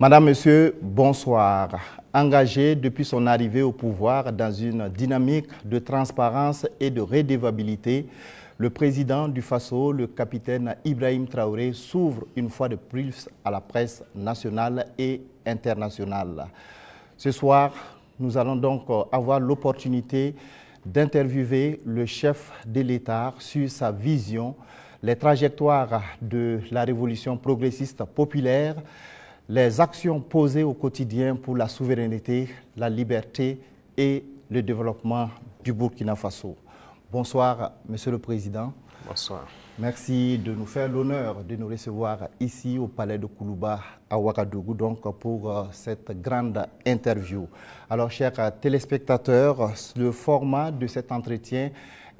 Madame, Monsieur, bonsoir. Engagé depuis son arrivée au pouvoir dans une dynamique de transparence et de redevabilité, le président du Faso, le capitaine Ibrahim Traoré, s'ouvre une fois de plus à la presse nationale et internationale. Ce soir, nous allons donc avoir l'opportunité d'interviewer le chef de l'État sur sa vision, les trajectoires de la révolution progressiste populaire, les actions posées au quotidien pour la souveraineté, la liberté et le développement du Burkina Faso. Bonsoir, Monsieur le Président. Bonsoir. Merci de nous faire l'honneur de nous recevoir ici au Palais de Koulouba à Ouagadougou donc pour cette grande interview. Alors, chers téléspectateurs, le format de cet entretien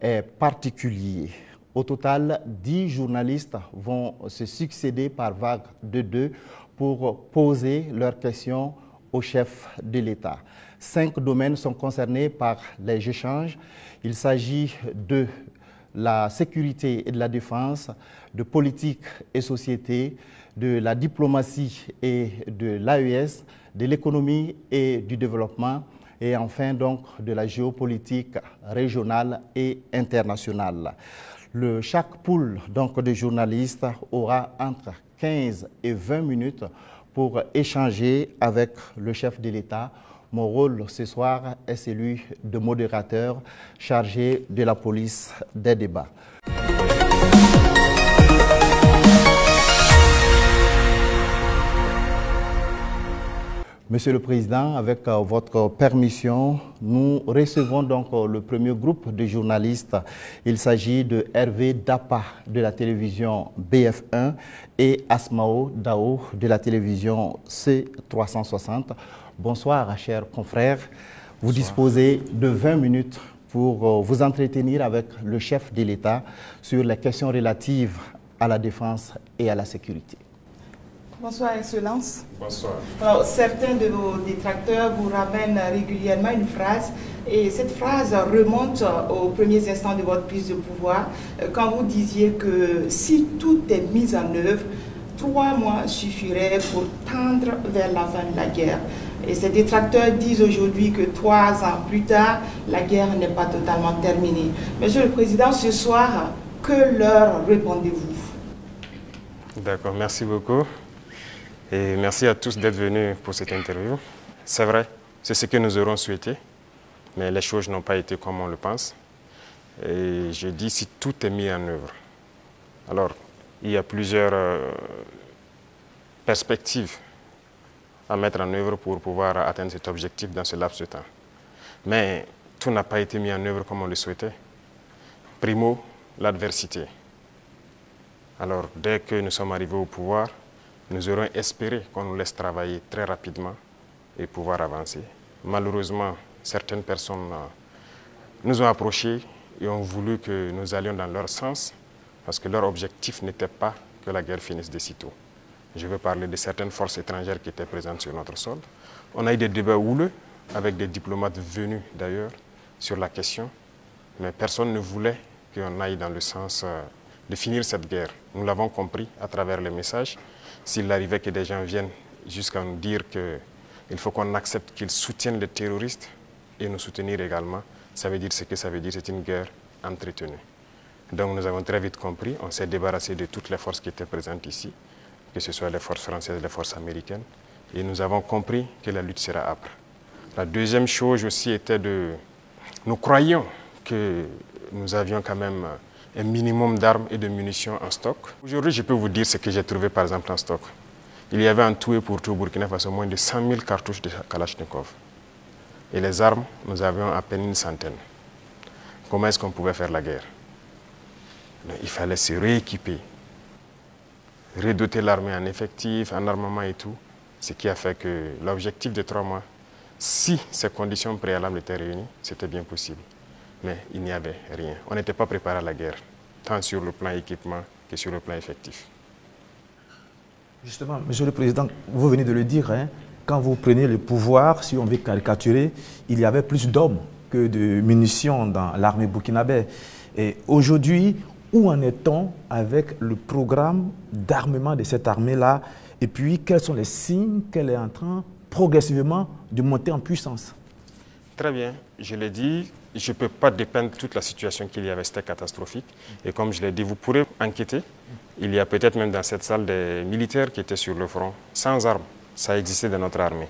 est particulier. Au total, 10 journalistes vont se succéder par vague de 2 pour poser leurs questions au chef de l'État. 5 domaines sont concernés par les échanges. Il s'agit de la sécurité et de la défense, de politique et société, de la diplomatie et de l'AES, de l'économie et du développement, et enfin donc de la géopolitique régionale et internationale. Chaque pool donc, de journalistes aura entre 15 et 20 minutes pour échanger avec le chef de l'État. Mon rôle ce soir est celui de modérateur chargé de la police des débats. Monsieur le Président, avec votre permission, nous recevons donc le premier groupe de journalistes. Il s'agit de Hervé Dapa de la télévision BF1 et Asmao Dao de la télévision C360. Bonsoir, chers confrères. Vous Bonsoir. Disposez de 20 minutes pour vous entretenir avec le chef de l'État sur les questions relatives à la défense et à la sécurité. Bonsoir, Excellence. Bonsoir. Alors, certains de vos détracteurs vous ramènent régulièrement une phrase, et cette phrase remonte aux premiers instants de votre prise de pouvoir, quand vous disiez que si tout est mis en œuvre, 3 mois suffiraient pour tendre vers la fin de la guerre. Et ces détracteurs disent aujourd'hui que 3 ans plus tard, la guerre n'est pas totalement terminée. Monsieur le Président, ce soir, que leur répondez-vous? D'accord, merci beaucoup. Et merci à tous d'être venus pour cette interview. C'est vrai, c'est ce que nous aurons souhaité, mais les choses n'ont pas été comme on le pense. Et je dis si tout est mis en œuvre. Alors, il y a plusieurs perspectives à mettre en œuvre pour pouvoir atteindre cet objectif dans ce laps de temps. Mais tout n'a pas été mis en œuvre comme on le souhaitait. Primo, l'adversité. Alors, dès que nous sommes arrivés au pouvoir, nous aurions espéré qu'on nous laisse travailler très rapidement et pouvoir avancer. Malheureusement, certaines personnes nous ont approchés et ont voulu que nous allions dans leur sens parce que leur objectif n'était pas que la guerre finisse de sitôt. Je veux parler de certaines forces étrangères qui étaient présentes sur notre sol. On a eu des débats houleux avec des diplomates venus d'ailleurs sur la question, mais personne ne voulait qu'on aille dans le sens de finir cette guerre. Nous l'avons compris à travers les messages. S'il arrivait que des gens viennent jusqu'à nous dire qu'il faut qu'on accepte qu'ils soutiennent les terroristes et nous soutenir également, ça veut dire ce que ça veut dire, c'est une guerre entretenue. Donc nous avons très vite compris, on s'est débarrassé de toutes les forces qui étaient présentes ici, que ce soit les forces françaises, les forces américaines, et nous avons compris que la lutte sera âpre. La deuxième chose aussi était nous croyions que nous avions quand même un minimum d'armes et de munitions en stock. Aujourd'hui, je peux vous dire ce que j'ai trouvé par exemple en stock. Il y avait en tout et pour tout au Burkina Faso moins de 100 000 cartouches de Kalachnikov. Et les armes, nous avions à peine une centaine. Comment est-ce qu'on pouvait faire la guerre? Il fallait se rééquiper, redoter l'armée en effectifs, en armement et tout. Ce qui a fait que l'objectif de 3 mois, si ces conditions préalables étaient réunies, c'était bien possible. Mais il n'y avait rien. On n'était pas préparé à la guerre, tant sur le plan équipement que sur le plan effectif. Justement, Monsieur le Président, vous venez de le dire, hein, quand vous prenez le pouvoir, si on veut caricaturer, il y avait plus d'hommes que de munitions dans l'armée burkinabé. Et aujourd'hui, où en est-on avec le programme d'armement de cette armée-là Et puis, quels sont les signes qu'elle est en train progressivement de monter en puissance? Très bien, je l'ai dit, je ne peux pas dépeindre toute la situation qu'il y avait, c'était catastrophique. Et comme je l'ai dit, vous pourrez enquêter. Il y a peut-être même dans cette salle des militaires qui étaient sur le front, sans armes. Ça existait dans notre armée.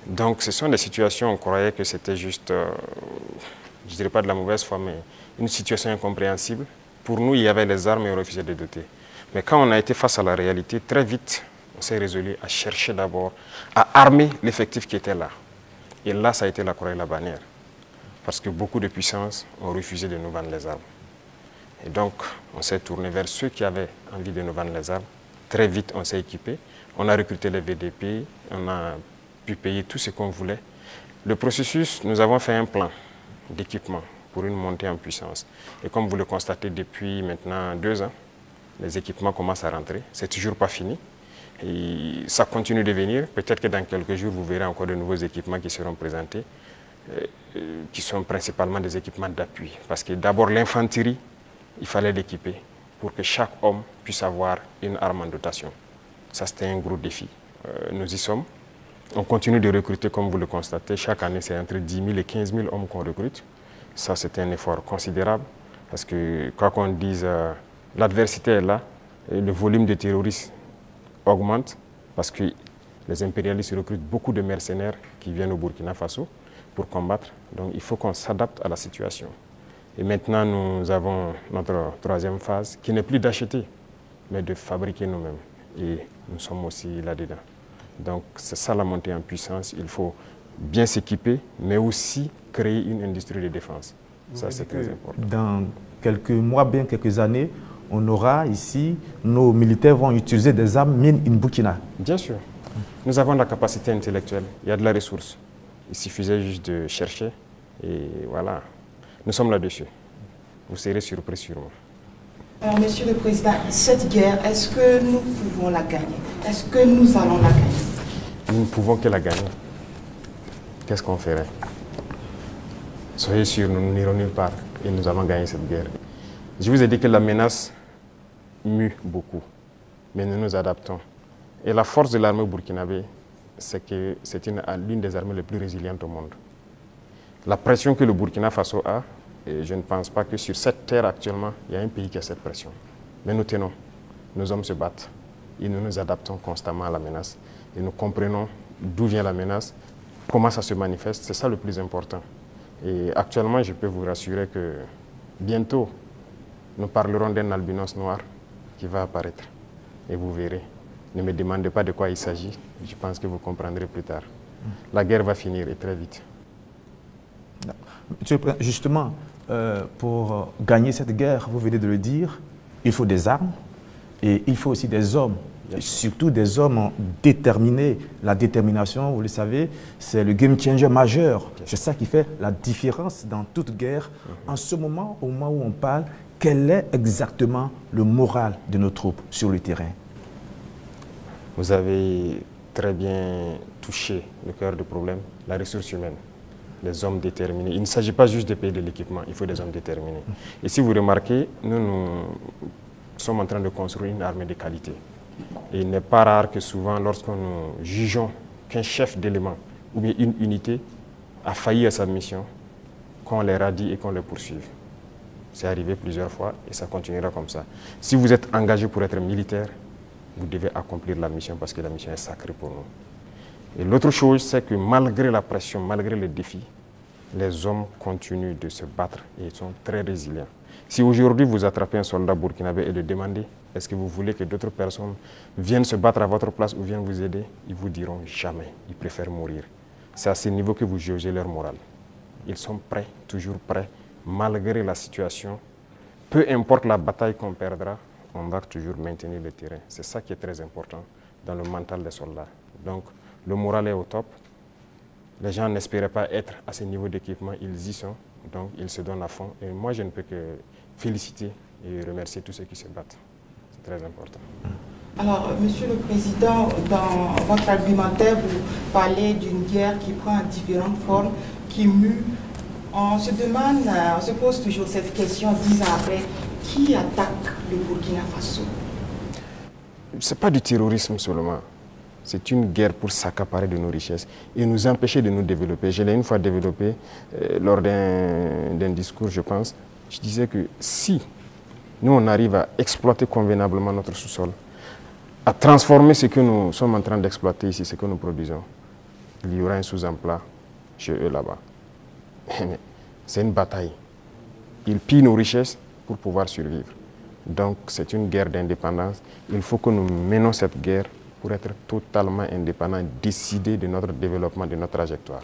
Donc ce sont des situations, on croyait que c'était juste, je ne dirais pas de la mauvaise foi, mais une situation incompréhensible. Pour nous, il y avait les armes et on refusait de doter. Mais quand on a été face à la réalité, très vite, on s'est résolu à chercher d'abord à armer l'effectif qui était là. Et là, ça a été la croix et la bannière. Parce que beaucoup de puissances ont refusé de nous vendre les armes. Et donc, on s'est tourné vers ceux qui avaient envie de nous vendre les armes. Très vite, on s'est équipé. On a recruté les VDP, on a pu payer tout ce qu'on voulait. Le processus, nous avons fait un plan d'équipement pour une montée en puissance. Et comme vous le constatez depuis maintenant 2 ans, les équipements commencent à rentrer. C'est toujours pas fini. Et ça continue de venir. Peut-être que dans quelques jours, vous verrez encore de nouveaux équipements qui seront présentés, qui sont principalement des équipements d'appui. Parce que d'abord, l'infanterie, il fallait l'équiper pour que chaque homme puisse avoir une arme en dotation. Ça, c'était un gros défi. Nous y sommes. On continue de recruter, comme vous le constatez. Chaque année, c'est entre 10 000 et 15 000 hommes qu'on recrute. Ça, c'est un effort considérable. Parce que, quoi qu'on dise, l'adversité est là. Et le volume de terroristes augmente. Parce que les impérialistes recrutent beaucoup de mercenaires qui viennent au Burkina Faso pour combattre. Donc, il faut qu'on s'adapte à la situation. Et maintenant, nous avons notre 3e phase, qui n'est plus d'acheter, mais de fabriquer nous-mêmes. Et nous sommes aussi là-dedans. Donc, c'est ça la montée en puissance. Il faut bien s'équiper, mais aussi créer une industrie de défense. Ça, c'est très important. Dans quelques mois, bien quelques années, on aura ici, nos militaires vont utiliser des armes made in Burkina. Bien sûr. Nous avons la capacité intellectuelle. Il y a de la ressource. Il suffisait juste de chercher. Et voilà. Nous sommes là-dessus. Vous serez surpris sûrement. Alors, Monsieur le Président, cette guerre, est-ce que nous pouvons la gagner? Est-ce que nous allons la gagner? Nous ne pouvons que la gagner. Qu'est-ce qu'on ferait? Soyez sûrs, nous n'irons nulle part et nous allons gagner cette guerre. Je vous ai dit que la menace mue beaucoup, mais nous nous adaptons. Et la force de l'armée burkinabé, c'est que c'est l'une des armées les plus résilientes au monde. La pression que le Burkina Faso a, et je ne pense pas que sur cette terre actuellement, il y a un pays qui a cette pression. Mais nous tenons, nos hommes se battent et nous nous adaptons constamment à la menace. Et nous comprenons d'où vient la menace, comment ça se manifeste, c'est ça le plus important. Et actuellement, je peux vous rassurer que bientôt, nous parlerons d'un albinos noir qui va apparaître. Et vous verrez. Ne me demandez pas de quoi il s'agit, je pense que vous comprendrez plus tard. La guerre va finir et très vite. Justement, pour gagner cette guerre, vous venez de le dire, il faut des armes et il faut aussi des hommes, et surtout des hommes déterminés. La détermination, vous le savez, c'est le game changer majeur. C'est ça qui fait la différence dans toute guerre. En ce moment, au moment où on parle, quel est exactement le moral de nos troupes sur le terrain? Vous avez très bien touché le cœur du problème, la ressource humaine. Les hommes déterminés. Il ne s'agit pas juste de payer de l'équipement, il faut des hommes déterminés. Et si vous remarquez, nous sommes en train de construire une armée de qualité. Et il n'est pas rare que souvent, lorsque nous jugeons qu'un chef d'élément ou bien une unité a failli à sa mission, qu'on les radie et qu'on les poursuive. C'est arrivé plusieurs fois et ça continuera comme ça. Si vous êtes engagé pour être militaire, vous devez accomplir la mission parce que la mission est sacrée pour nous. Et l'autre chose, c'est que malgré la pression, malgré les défis, les hommes continuent de se battre et ils sont très résilients. Si aujourd'hui vous attrapez un soldat burkinabé et le demandez, est-ce que vous voulez que d'autres personnes viennent se battre à votre place ou viennent vous aider, ils vous diront jamais, ils préfèrent mourir. C'est à ce niveau que vous jaugez leur morale. Ils sont prêts, toujours prêts, malgré la situation. Peu importe la bataille qu'on perdra, on va toujours maintenir le terrain. C'est ça qui est très important dans le mental des soldats. Donc, le moral est au top. Les gens n'espéraient pas être à ce niveau d'équipement, ils y sont. Donc, ils se donnent à fond. Et moi, je ne peux que féliciter et remercier tous ceux qui se battent. C'est très important. Alors, Monsieur le Président, dans votre argumentaire, vous parlez d'une guerre qui prend différentes formes, qui mue. On se demande, on se pose toujours cette question 10 ans après, qui attaque le Burkina Faso? Ce n'est pas du terrorisme seulement. C'est une guerre pour s'accaparer de nos richesses et nous empêcher de nous développer. Je l'ai une fois développé lors d'un discours, je pense. Je disais que si nous, on arrive à exploiter convenablement notre sous-sol, à transformer ce que nous sommes en train d'exploiter ici, ce que nous produisons, il y aura un sous-emploi chez eux là-bas. C'est une bataille. Ils pillent nos richesses pour pouvoir survivre. Donc c'est une guerre d'indépendance. Il faut que nous menons cette guerre pour être totalement indépendants, décider de notre développement, de notre trajectoire.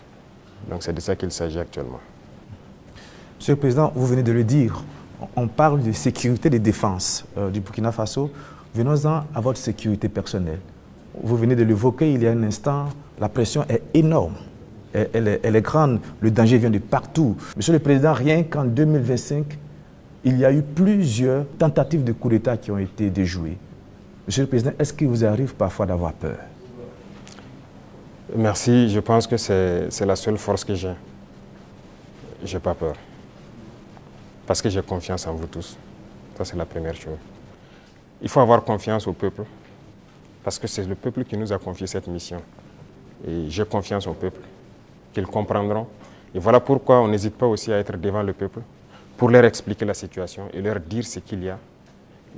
Donc c'est de ça qu'il s'agit actuellement. Monsieur le Président, vous venez de le dire, on parle de sécurité et de défense du Burkina Faso. Venons-en à votre sécurité personnelle. Vous venez de l'évoquer il y a un instant, la pression est énorme, elle est grande, le danger vient de partout. Monsieur le Président, rien qu'en 2025, il y a eu plusieurs tentatives de coup d'État qui ont été déjouées. Monsieur le Président, est-ce qu'il vous arrive parfois d'avoir peur? Merci, je pense que c'est la seule force que j'ai. Je n'ai pas peur. Parce que j'ai confiance en vous tous. Ça, c'est la première chose. Il faut avoir confiance au peuple, parce que c'est le peuple qui nous a confié cette mission. Et j'ai confiance au peuple, qu'ils comprendront. Et voilà pourquoi on n'hésite pas aussi à être devant le peuple, pour leur expliquer la situation et leur dire ce qu'il y a.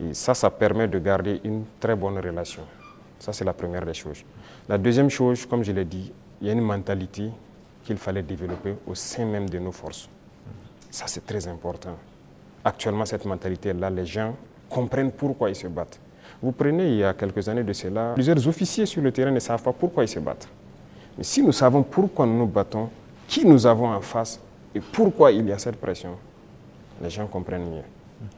Et ça permet de garder une très bonne relation. Ça, c'est la première des choses. La deuxième chose, comme je l'ai dit, il y a une mentalité qu'il fallait développer au sein même de nos forces. Ça, c'est très important. Actuellement, cette mentalité-là, les gens comprennent pourquoi ils se battent. Vous prenez, il y a quelques années de cela, plusieurs officiers sur le terrain ne savent pas pourquoi ils se battent. Mais si nous savons pourquoi nous nous battons, qui nous avons en face et pourquoi il y a cette pression, les gens comprennent mieux.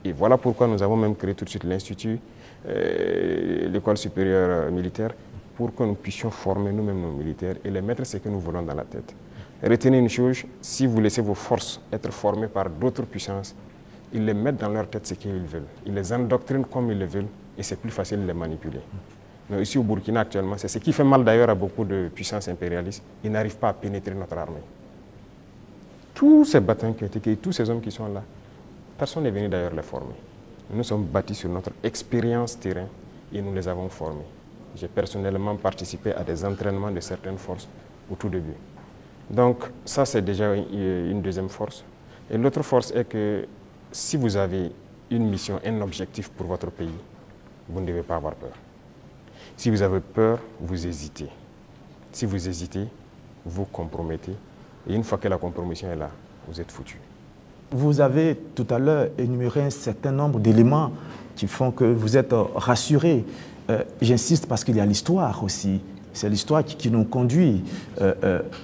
Et voilà pourquoi nous avons même créé tout de suite l'Institut, l'école supérieure militaire, pour que nous puissions former nous-mêmes nos militaires et les mettre ce que nous voulons dans la tête. Retenez une chose, si vous laissez vos forces être formées par d'autres puissances, ils les mettent dans leur tête ce qu'ils veulent. Ils les endoctrinent comme ils le veulent et c'est plus facile de les manipuler. Mais ici au Burkina actuellement, c'est ce qui fait mal d'ailleurs à beaucoup de puissances impérialistes. Ils n'arrivent pas à pénétrer notre armée. Tous ces bâtons qui ont été créés, tous ces hommes qui sont là, personne n'est venu d'ailleurs les former. Nous nous sommes bâtis sur notre expérience terrain et nous les avons formés. J'ai personnellement participé à des entraînements de certaines forces au tout début. Donc ça, c'est déjà une deuxième force. Et l'autre force est que si vous avez une mission, un objectif pour votre pays, vous ne devez pas avoir peur. Si vous avez peur, vous hésitez. Si vous hésitez, vous compromettez. Et une fois que la compromission est là, vous êtes foutu. Vous avez tout à l'heure énuméré un certain nombre d'éléments qui font que vous êtes rassuré. J'insiste parce qu'il y a l'histoire aussi. C'est l'histoire qui nous conduit.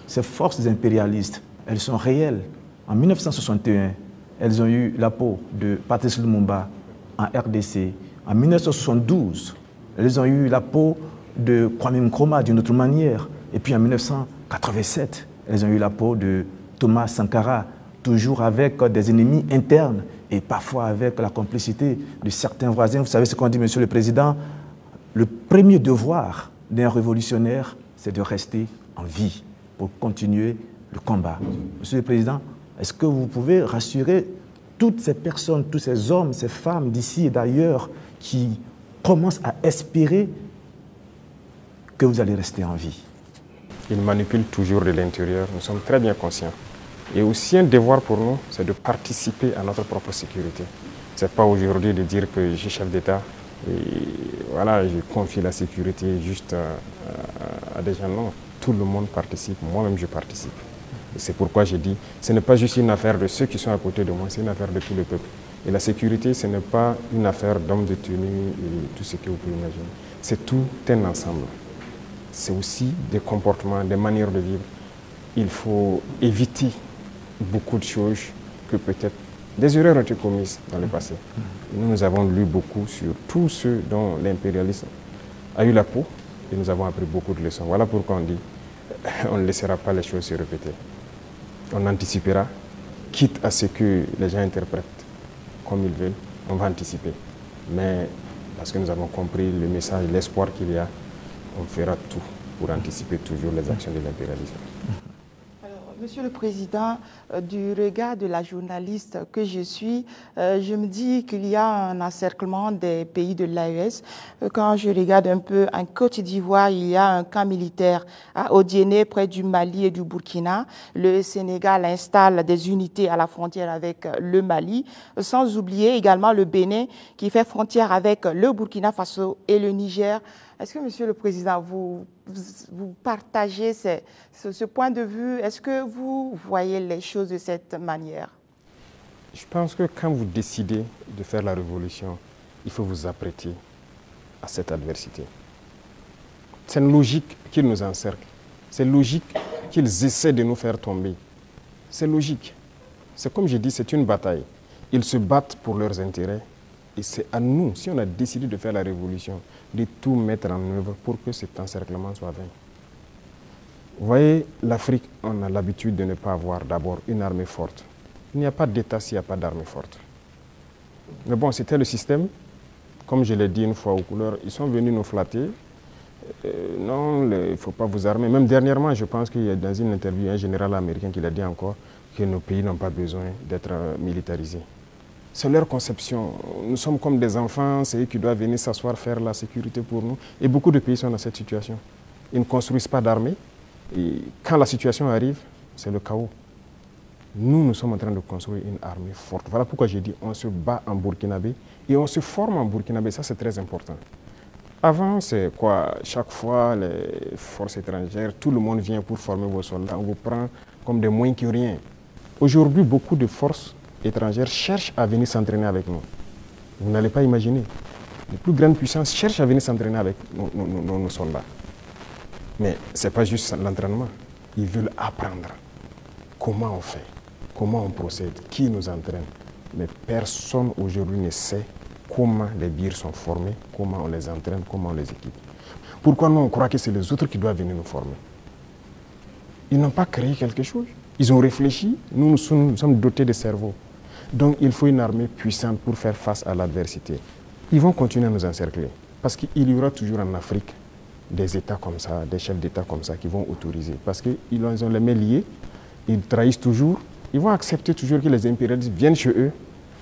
Ces forces impérialistes, elles sont réelles. En 1961, elles ont eu la peau de Patrice Lumumba en RDC. En 1972, elles ont eu la peau de Kwame Nkrumah d'une autre manière. Et puis en 1987, elles ont eu la peau de Thomas Sankara, toujours avec des ennemis internes et parfois avec la complicité de certains voisins. Vous savez ce qu'on dit, Monsieur le Président, le premier devoir d'un révolutionnaire, c'est de rester en vie pour continuer le combat. Monsieur le Président, est-ce que vous pouvez rassurer toutes ces personnes, tous ces hommes, ces femmes d'ici et d'ailleurs qui commencent à espérer que vous allez rester en vie? Ils manipulent toujours de l'intérieur, nous sommes très bien conscients. Et aussi un devoir pour nous, c'est de participer à notre propre sécurité. Ce n'est pas aujourd'hui de dire que je suis chef d'État et voilà, je confie la sécurité juste à des gens. Non, tout le monde participe, moi-même je participe. C'est pourquoi j'ai dit, ce n'est pas juste une affaire de ceux qui sont à côté de moi, c'est une affaire de tout le peuple. Et la sécurité, ce n'est pas une affaire d'hommes de tenue et tout ce que vous pouvez imaginer. C'est tout un ensemble. C'est aussi des comportements, des manières de vivre. Il faut éviter beaucoup de choses que peut-être des erreurs ont été commises dans le passé. Nous avons lu beaucoup sur tous ceux dont l'impérialisme a eu la peau et nous avons appris beaucoup de leçons. Voilà pourquoi on dit on ne laissera pas les choses se répéter. On anticipera, quitte à ce que les gens interprètent comme ils veulent, on va anticiper. Mais parce que nous avons compris le message, l'espoir qu'il y a, on fera tout pour anticiper toujours les actions de l'impérialisme. Alors, Monsieur le Président, du regard de la journaliste que je suis, je me dis qu'il y a un encerclement des pays de l'AES. Quand je regarde un peu en Côte d'Ivoire, il y a un camp militaire à Odiéné, près du Mali et du Burkina. Le Sénégal installe des unités à la frontière avec le Mali, sans oublier également le Bénin qui fait frontière avec le Burkina Faso et le Niger. Est-ce que, Monsieur le Président, vous partagez ce point de vue? Est-ce que vous voyez les choses de cette manière? Je pense que quand vous décidez de faire la révolution, il faut vous apprêter à cette adversité. C'est une logique qu'ils nous encerclent. C'est logique qu'ils essaient de nous faire tomber. C'est logique. C'est comme je dis, c'est une bataille. Ils se battent pour leurs intérêts. Et c'est à nous, si on a décidé de faire la révolution, de tout mettre en œuvre pour que cet encerclement soit vaincu. Vous voyez, l'Afrique, on a l'habitude de ne pas avoir d'abord une armée forte. Il n'y a pas d'État s'il n'y a pas d'armée forte. Mais bon, c'était le système. Comme je l'ai dit une fois aux couleurs, ils sont venus nous flatter. Non, il ne faut pas vous armer. Même dernièrement, je pense qu'il y a dans une interview un général américain qui l'a dit encore que nos pays n'ont pas besoin d'être militarisés. C'est leur conception. Nous sommes comme des enfants, c'est eux qui doivent venir s'asseoir, faire la sécurité pour nous. Et beaucoup de pays sont dans cette situation. Ils ne construisent pas d'armée. Et quand la situation arrive, c'est le chaos. Nous sommes en train de construire une armée forte. Voilà pourquoi j'ai dit on se bat en burkinabé et on se forme en burkinabé. Ça, c'est très important. Avant, c'est quoi? Chaque fois, les forces étrangères, tout le monde vient pour former vos soldats. On vous prend comme des moins que rien. Aujourd'hui, beaucoup de forces étrangères cherchent à venir s'entraîner avec nous. Vous n'allez pas imaginer. Les plus grandes puissances cherchent à venir s'entraîner avec nos soldats. Mais ce n'est pas juste l'entraînement. Ils veulent apprendre comment on fait, comment on procède, qui nous entraîne. Mais personne aujourd'hui ne sait comment les birs sont formés, comment on les entraîne, comment on les équipe. Pourquoi nous on croit que c'est les autres qui doivent venir nous former? Ils n'ont pas créé quelque chose. Ils ont réfléchi, nous sommes dotés de cerveau. Donc il faut une armée puissante pour faire face à l'adversité. Ils vont continuer à nous encercler. Parce qu'il y aura toujours en Afrique des États comme ça, des chefs d'État comme ça qui vont autoriser. Parce qu'ils ont les mains liées, ils trahissent toujours, ils vont accepter toujours que les impérialistes viennent chez eux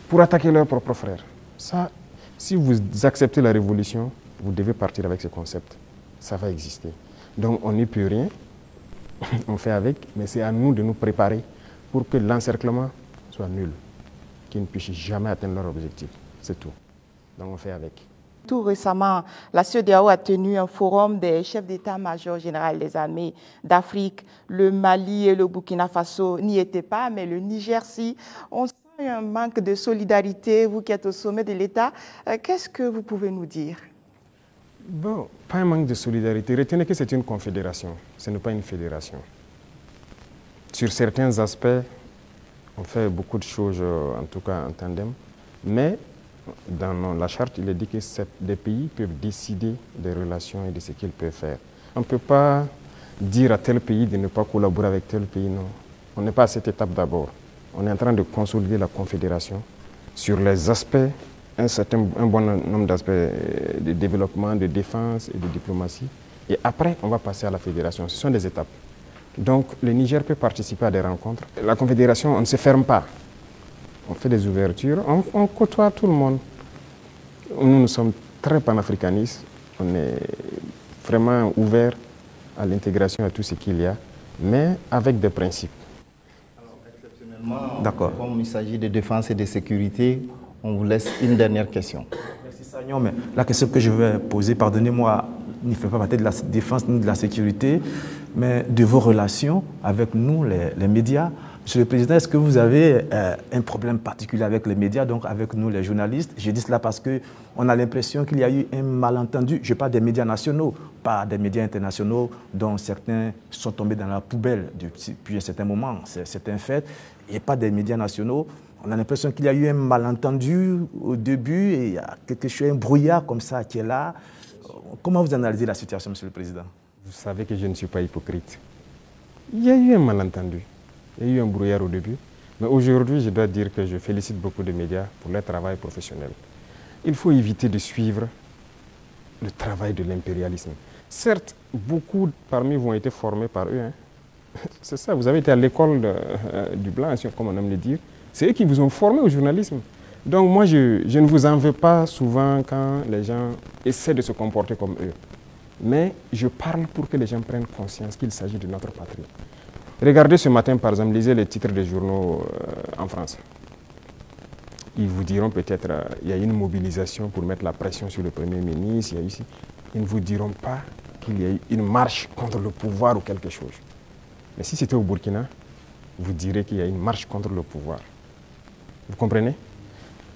pour attaquer leurs propres frères. Ça, si vous acceptez la révolution, vous devez partir avec ce concept. Ça va exister. Donc on n'y peut rien, on fait avec, mais c'est à nous de nous préparer pour que l'encerclement soit nul, qu'ils ne puissent jamais atteindre leur objectif. C'est tout. Donc on fait avec. Tout récemment, la CEDEAO a tenu un forum des chefs d'état-major général des armées d'Afrique. Le Mali et le Burkina Faso n'y étaient pas, mais le Niger, si. On sent un manque de solidarité, vous qui êtes au sommet de l'État. Qu'est-ce que vous pouvez nous dire? Bon, pas un manque de solidarité. Retenez que c'est une confédération, ce n'est pas une fédération. Sur certains aspects, on fait beaucoup de choses, en tout cas en tandem, mais dans la charte, il est dit que des pays peuvent décider des relations et de ce qu'ils peuvent faire. On ne peut pas dire à tel pays de ne pas collaborer avec tel pays, non. On n'est pas à cette étape d'abord. On est en train de consolider la confédération sur les aspects, un bon nombre d'aspects de développement, de défense et de diplomatie. Et après, on va passer à la fédération. Ce sont des étapes. Donc, le Niger peut participer à des rencontres. La confédération, on ne se ferme pas. On fait des ouvertures, on côtoie tout le monde. Nous sommes très panafricanistes, on est vraiment ouverts à l'intégration, à tout ce qu'il y a, mais avec des principes. Alors, exceptionnellement, comme il s'agit de défense et de sécurité, on vous laisse une dernière question. Merci Sagnon, mais la question que je vais poser, pardonnez-moi, ne fait pas partie de la défense ni de la sécurité, mais de vos relations avec nous, les médias. Monsieur le Président, est-ce que vous avez un problème particulier avec les médias, donc avec nous les journalistes? Je dis cela parce qu'on a l'impression qu'il y a eu un malentendu. Je parle des médias nationaux, pas des médias internationaux dont certains sont tombés dans la poubelle depuis un certain moment. C'est un fait. Et pas des médias nationaux. On a l'impression qu'il y a eu un malentendu au début et il y a quelque chose, un brouillard comme ça qui est là. Comment vous analysez la situation, Monsieur le Président? Vous savez que je ne suis pas hypocrite. Il y a eu un malentendu. Il y a eu un brouillard au début, mais aujourd'hui, je dois dire que je félicite beaucoup de médias pour leur travail professionnel. Il faut éviter de suivre le travail de l'impérialisme. Certes, beaucoup parmi vous ont été formés par eux, hein, C'est ça, vous avez été à l'école du blanc, comme on aime le dire. C'est eux qui vous ont formé au journalisme. Donc moi, je ne vous en veux pas souvent quand les gens essaient de se comporter comme eux. Mais je parle pour que les gens prennent conscience qu'il s'agit de notre patrie. Regardez ce matin, par exemple, lisez les titres des journaux en France. Ils vous diront peut-être qu'il y a une mobilisation pour mettre la pression sur le Premier ministre. Ils ne vous diront pas qu'il y a eu une marche contre le pouvoir ou quelque chose. Mais si c'était au Burkina, vous direz qu'il y a une marche contre le pouvoir. Vous comprenez?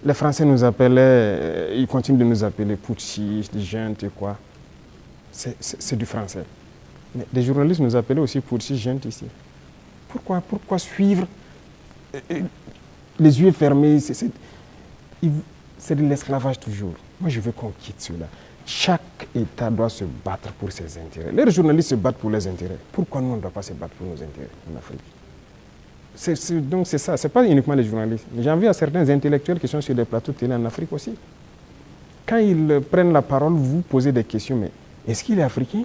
Les Français nous appelaient, ils continuent de nous appeler putschistes, juntes et quoi. C'est du français. Mais des journalistes nous appelaient aussi putschistes, juntes ici. Pourquoi suivre les yeux fermés? C'est de l'esclavage toujours. Moi, je veux qu'on quitte cela. Chaque État doit se battre pour ses intérêts. Les journalistes se battent pour leurs intérêts. Pourquoi nous, on ne doit pas se battre pour nos intérêts en Afrique? Donc c'est ça, ce n'est pas uniquement les journalistes. J'en viens à certains intellectuels qui sont sur des plateaux de télé en Afrique aussi. Quand ils prennent la parole, vous posez des questions, mais est-ce qu'il est africain?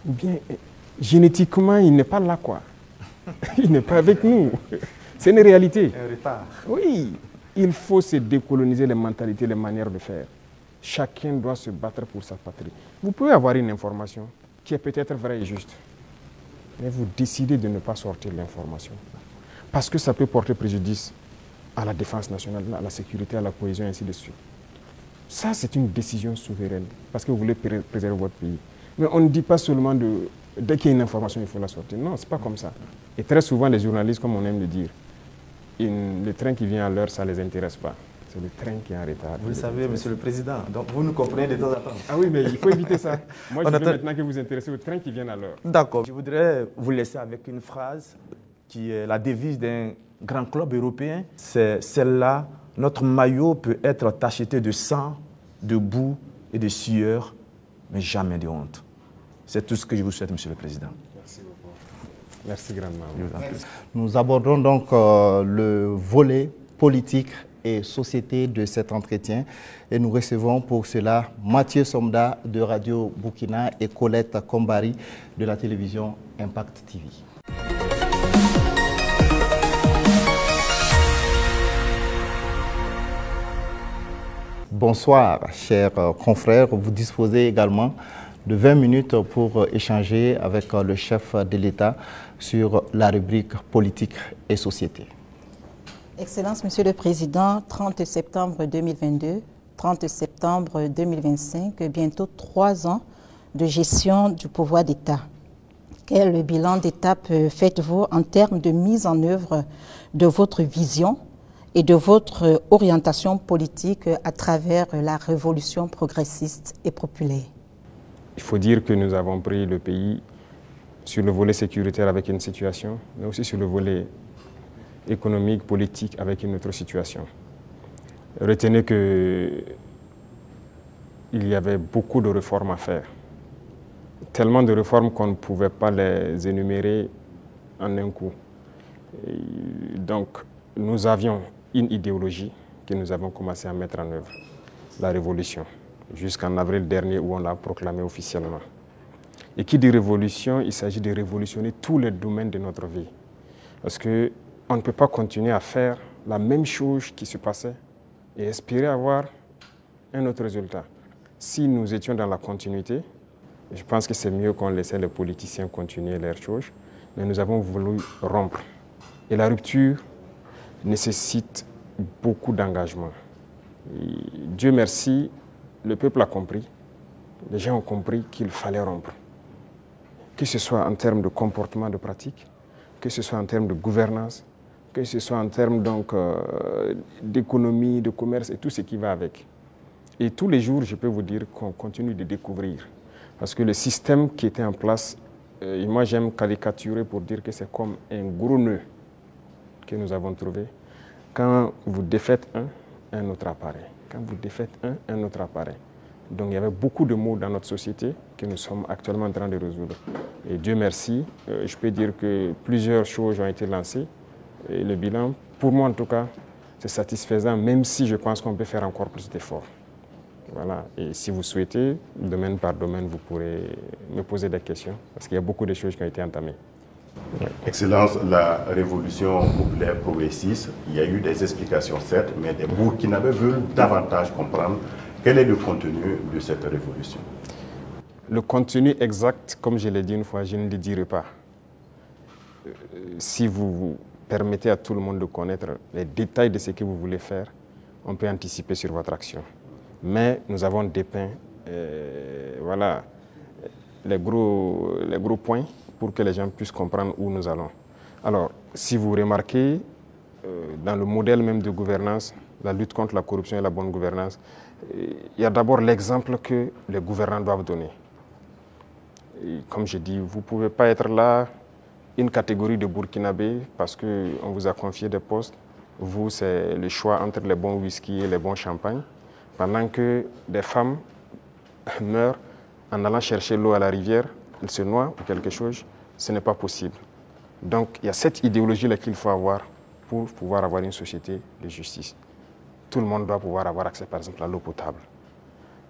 Ou bien génétiquement, il n'est pas là, quoi. Il n'est pas avec nous. C'est une réalité. Un retard. Oui, il faut se décoloniser les mentalités, les manières de faire. Chacun doit se battre pour sa patrie. Vous pouvez avoir une information qui est peut-être vraie et juste, mais vous décidez de ne pas sortir l'information. Parce que ça peut porter préjudice à la défense nationale, à la sécurité, à la cohésion, et ainsi de suite. Ça, c'est une décision souveraine, parce que vous voulez préserver votre pays. Mais on ne dit pas seulement dès qu'il y a une information, il faut la sortir. Non, ce n'est pas comme ça. Et très souvent, les journalistes, comme on aime le dire, le train qui vient à l'heure, ça ne les intéresse pas. C'est le train qui est en retard. Vous le savez, Monsieur le Président, donc vous nous comprenez de temps en temps. Ah oui, mais il faut éviter ça. Moi, je veux maintenant que vous vous intéressez au train qui vient à l'heure. D'accord. Je voudrais vous laisser avec une phrase qui est la devise d'un grand club européen. C'est celle-là: notre maillot peut être tacheté de sang, de boue et de sueur, mais jamais de honte. C'est tout ce que je vous souhaite, Monsieur le Président. Merci beaucoup. Merci grandement. Nous abordons donc le volet politique et société de cet entretien et nous recevons pour cela Mathieu Somda de Radio Burkina et Colette Kombari de la télévision Impact TV. Bonsoir, chers confrères. Vous disposez également de 20 minutes pour échanger avec le chef de l'État sur la rubrique politique et société. Excellence, Monsieur le Président, 30 septembre 2022, 30 septembre 2025, bientôt 3 ans de gestion du pouvoir d'État. Quel bilan d'étape faites-vous en termes de mise en œuvre de votre vision et de votre orientation politique à travers la révolution progressiste et populaire? Il faut dire que nous avons pris le pays sur le volet sécuritaire avec une situation, mais aussi sur le volet économique, politique avec une autre situation. Retenez qu'il y avait beaucoup de réformes à faire. Tellement de réformes qu'on ne pouvait pas les énumérer en un coup. Et donc, nous avions une idéologie que nous avons commencé à mettre en œuvre, la révolution, jusqu'en avril dernier où on l'a proclamée officiellement. Et qui dit révolution, il s'agit de révolutionner tous les domaines de notre vie. Parce qu'on ne peut pas continuer à faire la même chose qui se passait et espérer avoir un autre résultat. Si nous étions dans la continuité, je pense que c'est mieux qu'on laissait les politiciens continuer leurs choses, mais nous avons voulu rompre. Et la rupture nécessite beaucoup d'engagement. Dieu merci, le peuple a compris, les gens ont compris qu'il fallait rompre. Que ce soit en termes de comportement, de pratique, que ce soit en termes de gouvernance, que ce soit en termes d'économie, de commerce et tout ce qui va avec. Et tous les jours, je peux vous dire qu'on continue de découvrir. Parce que le système qui était en place, et moi j'aime caricaturer pour dire que c'est comme un gros nœud que nous avons trouvé. Quand vous défaites un autre apparaît. Quand vous défaites un autre apparaît. Donc il y avait beaucoup de maux dans notre société que nous sommes actuellement en train de résoudre. Et Dieu merci, je peux dire que plusieurs choses ont été lancées. Et le bilan, pour moi en tout cas, c'est satisfaisant, même si je pense qu'on peut faire encore plus d'efforts. Voilà. Et si vous souhaitez, domaine par domaine, vous pourrez me poser des questions, parce qu'il y a beaucoup de choses qui ont été entamées. Excellence, la révolution populaire progressiste, il y a eu des explications certes, mais des Burkinabés veulent davantage comprendre quel est le contenu de cette révolution. Le contenu exact, comme je l'ai dit une fois, je ne le dirai pas. Si vous permettez à tout le monde de connaître les détails de ce que vous voulez faire, on peut anticiper sur votre action. Mais nous avons dépeint voilà, les gros points pour que les gens puissent comprendre où nous allons. Alors, si vous remarquez, dans le modèle même de gouvernance, la lutte contre la corruption et la bonne gouvernance, il y a d'abord l'exemple que les gouvernants doivent donner. Et comme je dis, vous ne pouvez pas être là, une catégorie de Burkinabés, parce qu'on vous a confié des postes. Vous, c'est le choix entre les bons whisky et les bons champagnes, pendant que des femmes meurent en allant chercher l'eau à la rivière, elles se noient ou quelque chose, ce n'est pas possible. Donc, il y a cette idéologie-là qu'il faut avoir pour pouvoir avoir une société de justice. Tout le monde doit pouvoir avoir accès, par exemple, à l'eau potable.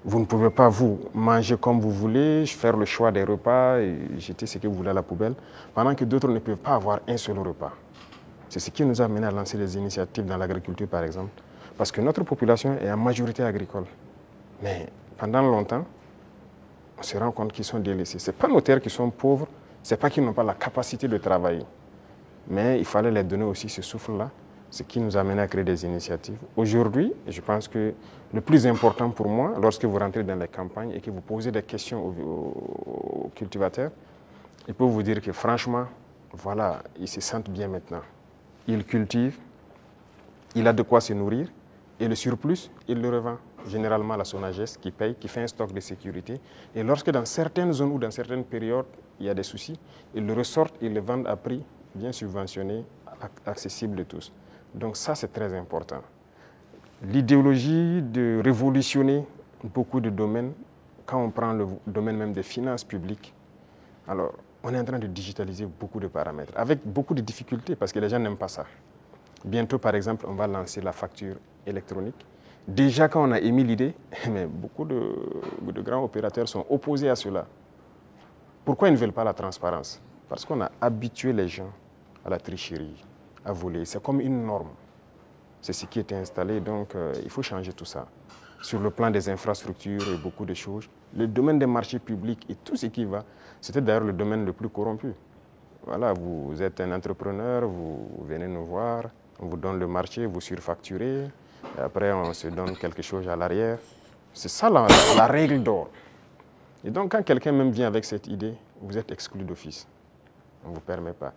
Vous ne pouvez pas, vous, manger comme vous voulez, faire le choix des repas et jeter ce que vous voulez à la poubelle, pendant que d'autres ne peuvent pas avoir un seul repas. C'est ce qui nous a amené à lancer des initiatives dans l'agriculture, par exemple. Parce que notre population est en majorité agricole. Mais pendant longtemps, on se rend compte qu'ils sont délaissés. Ce n'est pas nos terres qui sont pauvres, ce n'est pas qu'ils n'ont pas la capacité de travailler. Mais il fallait les donner aussi ce souffle-là, ce qui nous a amené à créer des initiatives. Aujourd'hui, je pense que le plus important pour moi, lorsque vous rentrez dans les campagnes et que vous posez des questions aux cultivateurs, ils peuvent vous dire que franchement, voilà, ils se sentent bien maintenant. Ils cultivent, il a de quoi se nourrir, et le surplus, il le revend. Généralement, la Sonagès qui paye, qui fait un stock de sécurité. Et lorsque dans certaines zones ou dans certaines périodes, il y a des soucis, ils le ressortent, ils le vendent à prix bien subventionné, accessible de tous. Donc ça, c'est très important. L'idéologie de révolutionner beaucoup de domaines, quand on prend le domaine même des finances publiques, alors on est en train de digitaliser beaucoup de paramètres, avec beaucoup de difficultés, parce que les gens n'aiment pas ça. Bientôt, par exemple, on va lancer la facture électronique. Déjà, quand on a émis l'idée, mais beaucoup de grands opérateurs sont opposés à cela. Pourquoi ils ne veulent pas la transparence? Parce qu'on a habitué les gens à la tricherie, à voler. C'est comme une norme. C'est ce qui était installé, donc il faut changer tout ça. Sur le plan des infrastructures et beaucoup de choses, le domaine des marchés publics et tout ce qui va, c'était d'ailleurs le domaine le plus corrompu. Voilà, vous êtes un entrepreneur, vous venez nous voir, on vous donne le marché, vous surfacturez, et après on se donne quelque chose à l'arrière. C'est ça la règle d'or. Et donc quand quelqu'un même vient avec cette idée, vous êtes exclu d'office. On ne vous permet pas.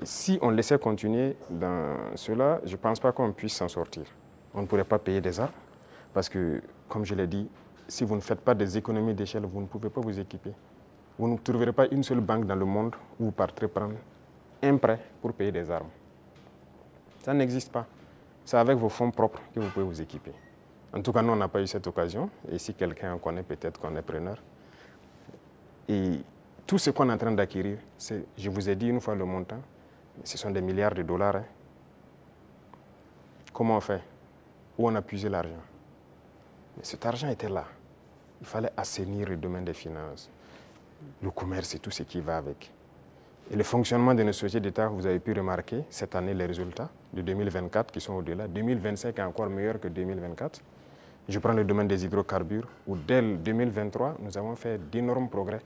Et si on laissait continuer dans cela, je ne pense pas qu'on puisse s'en sortir. On ne pourrait pas payer des armes, parce que, comme je l'ai dit, si vous ne faites pas des économies d'échelle, vous ne pouvez pas vous équiper. Vous ne trouverez pas une seule banque dans le monde où vous partirez prendre un prêt pour payer des armes. Ça n'existe pas. C'est avec vos fonds propres que vous pouvez vous équiper. En tout cas, nous, on n'a pas eu cette occasion. Et si quelqu'un en connaît, peut-être qu'on est preneur. Et tout ce qu'on est en train d'acquérir, je vous ai dit une fois le montant, ce sont des milliards de dollars. Hein. Comment on fait? Où on a puisé l'argent? Mais cet argent était là. Il fallait assainir le domaine des finances, le commerce et tout ce qui va avec. Et le fonctionnement de nos sociétés d'État, vous avez pu remarquer cette année les résultats de 2024 qui sont au-delà. 2025 est encore meilleur que 2024. Je prends le domaine des hydrocarbures où dès 2023, nous avons fait d'énormes progrès.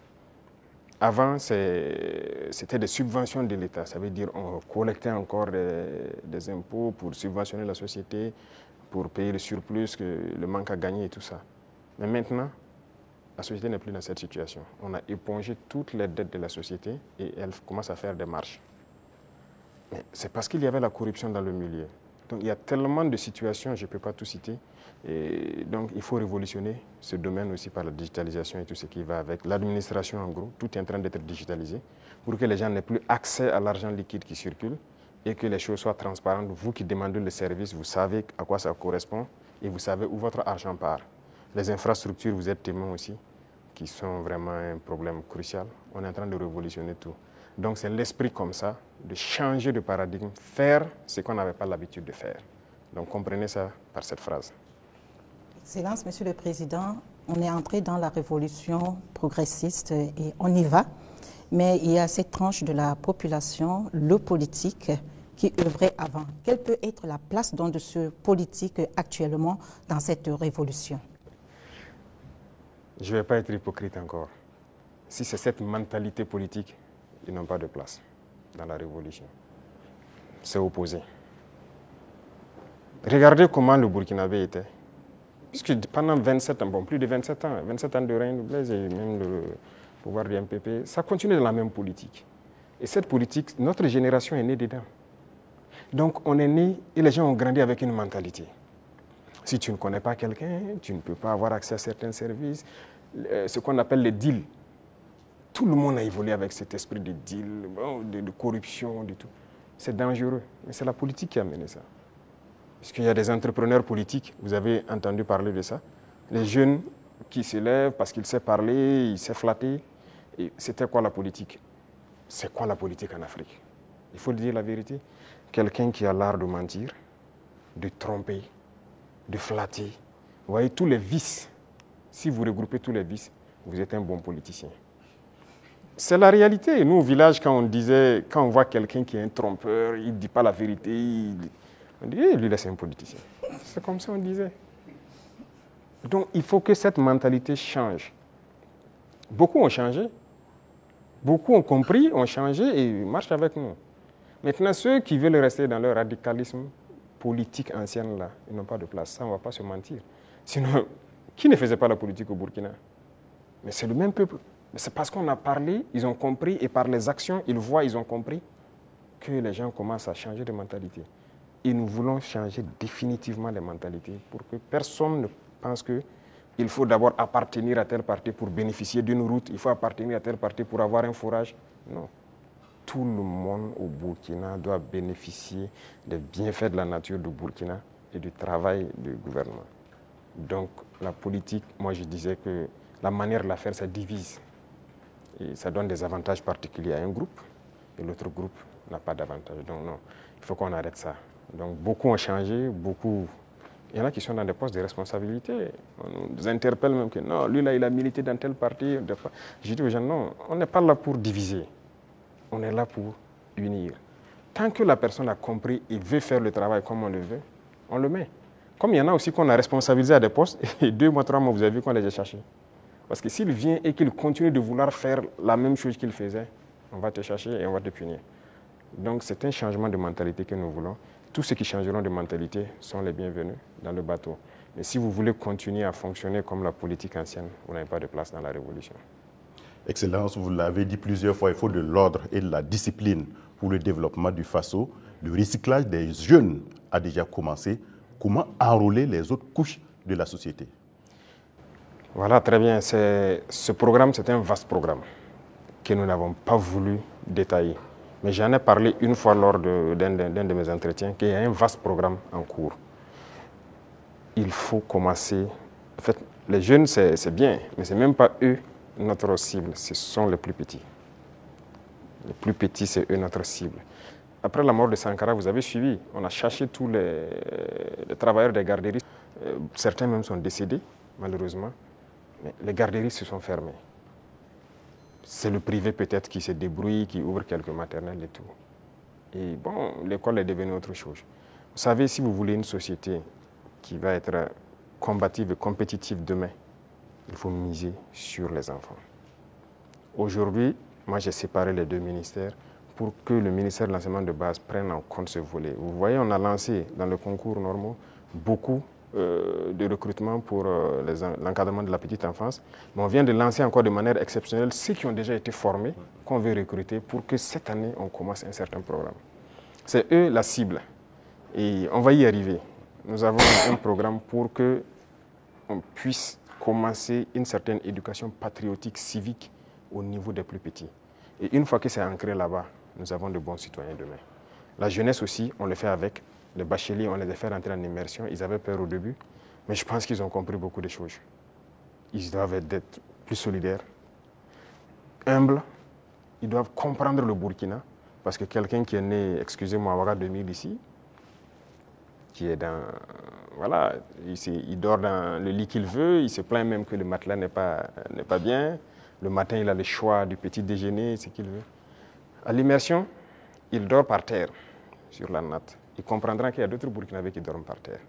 Avant, c'était des subventions de l'État. Ça veut dire qu'on collectait encore des impôts pour subventionner la société, pour payer le surplus, le manque à gagner et tout ça. Mais maintenant, la société n'est plus dans cette situation. On a épongé toutes les dettes de la société et elle commence à faire des marches. Mais c'est parce qu'il y avait la corruption dans le milieu. Donc il y a tellement de situations, je ne peux pas tout citer. Et donc il faut révolutionner ce domaine aussi par la digitalisation et tout ce qui va avec. L'administration en gros, tout est en train d'être digitalisé pour que les gens n'aient plus accès à l'argent liquide qui circule et que les choses soient transparentes. Vous qui demandez le service, vous savez à quoi ça correspond et vous savez où votre argent part. Les infrastructures, vous êtes témoins aussi, qui sont vraiment un problème crucial. On est en train de révolutionner tout. Donc c'est l'esprit comme ça, de changer de paradigme, faire ce qu'on n'avait pas l'habitude de faire. Donc comprenez ça par cette phrase. Excellence, Monsieur le Président, on est entré dans la révolution progressiste et on y va. mais il y a cette tranche de la population, le politique, qui œuvrait avant. Quelle peut être la place donc de ce politique actuellement dans cette révolution? Je ne vais pas être hypocrite encore. Si c'est cette mentalité politique, ils n'ont pas de place dans la révolution. C'est opposé. Regardez comment le Burkinabé était. Puisque pendant 27 ans, bon, plus de 27 ans de règne de Blaise et même le pouvoir du MPP, ça continue dans la même politique. Et cette politique, notre génération est née dedans. Donc on est né et les gens ont grandi avec une mentalité. Si tu ne connais pas quelqu'un, tu ne peux pas avoir accès à certains services. Ce qu'on appelle les deals. Tout le monde a évolué avec cet esprit de deal, de corruption, de tout. C'est dangereux, mais c'est la politique qui a mené ça. Parce qu'il y a des entrepreneurs politiques, vous avez entendu parler de ça. Les jeunes qui se lèvent parce qu'ils savent parler, ils savent flatter. Et c'était quoi la politique? C'est quoi la politique en Afrique? Il faut dire la vérité. Quelqu'un qui a l'art de mentir, de tromper, de flatter. Vous voyez, tous les vices. Si vous regroupez tous les vices, vous êtes un bon politicien. C'est la réalité. Nous, au village, quand on voit quelqu'un qui est un trompeur, il ne dit pas la vérité, on dit, lui, là, c'est un politicien. C'est comme ça qu'on disait. Donc, il faut que cette mentalité change. Beaucoup ont changé. Beaucoup ont compris, ont changé et marchent avec nous. Maintenant, ceux qui veulent rester dans leur radicalisme politique ancienne, là, ils n'ont pas de place. Ça, on ne va pas se mentir. Sinon, qui ne faisait pas la politique au Burkina? Mais c'est le même peuple. Mais c'est parce qu'on a parlé, ils ont compris, et par les actions, ils voient, ils ont compris, que les gens commencent à changer de mentalité. Et nous voulons changer définitivement les mentalités pour que personne ne pense qu'il faut d'abord appartenir à tel parti pour bénéficier d'une route, il faut appartenir à tel parti pour avoir un forage. Non. Tout le monde au Burkina doit bénéficier des bienfaits de la nature du Burkina et du travail du gouvernement. Donc la politique, moi je disais que la manière de la faire, ça divise. Et ça donne des avantages particuliers à un groupe et l'autre groupe n'a pas d'avantage. Donc non, il faut qu'on arrête ça. Donc beaucoup ont changé, beaucoup... Il y en a qui sont dans des postes de responsabilité. On nous interpelle même que non, lui là, il a milité dans tel parti. Je dis aux gens, non, on n'est pas là pour diviser. On est là pour unir. Tant que la personne a compris et veut faire le travail comme on le veut, on le met. Comme il y en a aussi qu'on a responsabilisé à des postes, et 2 mois, 3 mois, vous avez vu qu'on les a cherchés. Parce que s'il vient et qu'il continue de vouloir faire la même chose qu'il faisait, on va te chercher et on va te punir. Donc c'est un changement de mentalité que nous voulons. Tous ceux qui changeront de mentalité sont les bienvenus dans le bateau. Mais si vous voulez continuer à fonctionner comme la politique ancienne, vous n'avez pas de place dans la révolution. Excellence, vous l'avez dit plusieurs fois, il faut de l'ordre et de la discipline pour le développement du FASO. Le recyclage des jeunes a déjà commencé. Comment enrôler les autres couches de la société? Voilà, très bien. Ce programme, c'est un vaste programme que nous n'avons pas voulu détailler. Mais j'en ai parlé une fois lors d'un de mes entretiens, qu'il y a un vaste programme en cours. Il faut commencer... En fait, les jeunes, c'est bien, mais ce n'est même pas eux notre cible, ce sont les plus petits. Les plus petits, c'est eux notre cible. Après la mort de Sankara, vous avez suivi, on a cherché tous les travailleurs des garderies. Certains même sont décédés, malheureusement. Mais les garderies se sont fermées. C'est le privé peut-être qui se débrouille, qui ouvre quelques maternelles et tout. Et bon, l'école est devenue autre chose. Vous savez, si vous voulez une société qui va être combative et compétitive demain, il faut miser sur les enfants. Aujourd'hui, moi j'ai séparé les 2 ministères pour que le ministère de l'enseignement de base prenne en compte ce volet. Vous voyez, on a lancé dans le concours normaux beaucoup de recrutement pour l'encadrement de la petite enfance. Mais on vient de lancer encore de manière exceptionnelle ceux qui ont déjà été formés, qu'on veut recruter pour que cette année, on commence un certain programme. C'est eux la cible. Et on va y arriver. Nous avons un programme pour qu'on puisse commencer une certaine éducation patriotique, civique au niveau des plus petits. Et une fois que c'est ancré là-bas, nous avons de bons citoyens demain. La jeunesse aussi, on le fait avec. Les bacheliers, on les a fait rentrer en immersion. Ils avaient peur au début, mais je pense qu'ils ont compris beaucoup de choses. Ils doivent être plus solidaires, humbles. Ils doivent comprendre le Burkina. Parce que quelqu'un qui est né, excusez-moi, à Ouaga 2000 ici, qui est dans... Voilà, il dort dans le lit qu'il veut, il se plaint même que le matelas n'est pas bien. Le matin, il a le choix du petit déjeuner, ce qu'il veut. À l'immersion, il dort par terre, sur la natte. Il comprendra qu'il y a d'autres Burkinabés qui dorment par terre.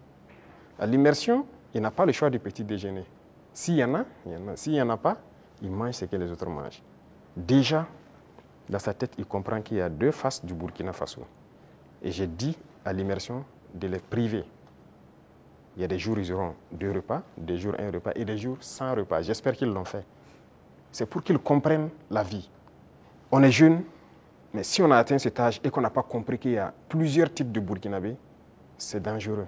À l'immersion, il n'a pas le choix du petit déjeuner. S'il y en a, il y en a. S'il n'y en a pas, il mange ce que les autres mangent. Déjà, dans sa tête, il comprend qu'il y a deux faces du Burkina Faso. Et j'ai dit à l'immersion de les priver. Il y a des jours où ils auront 2 repas, des jours 1 repas et des jours sans repas. J'espère qu'ils l'ont fait. C'est pour qu'ils comprennent la vie. On est jeunes, mais si on a atteint cet âge et qu'on n'a pas compris qu'il y a plusieurs types de Burkinabés, c'est dangereux.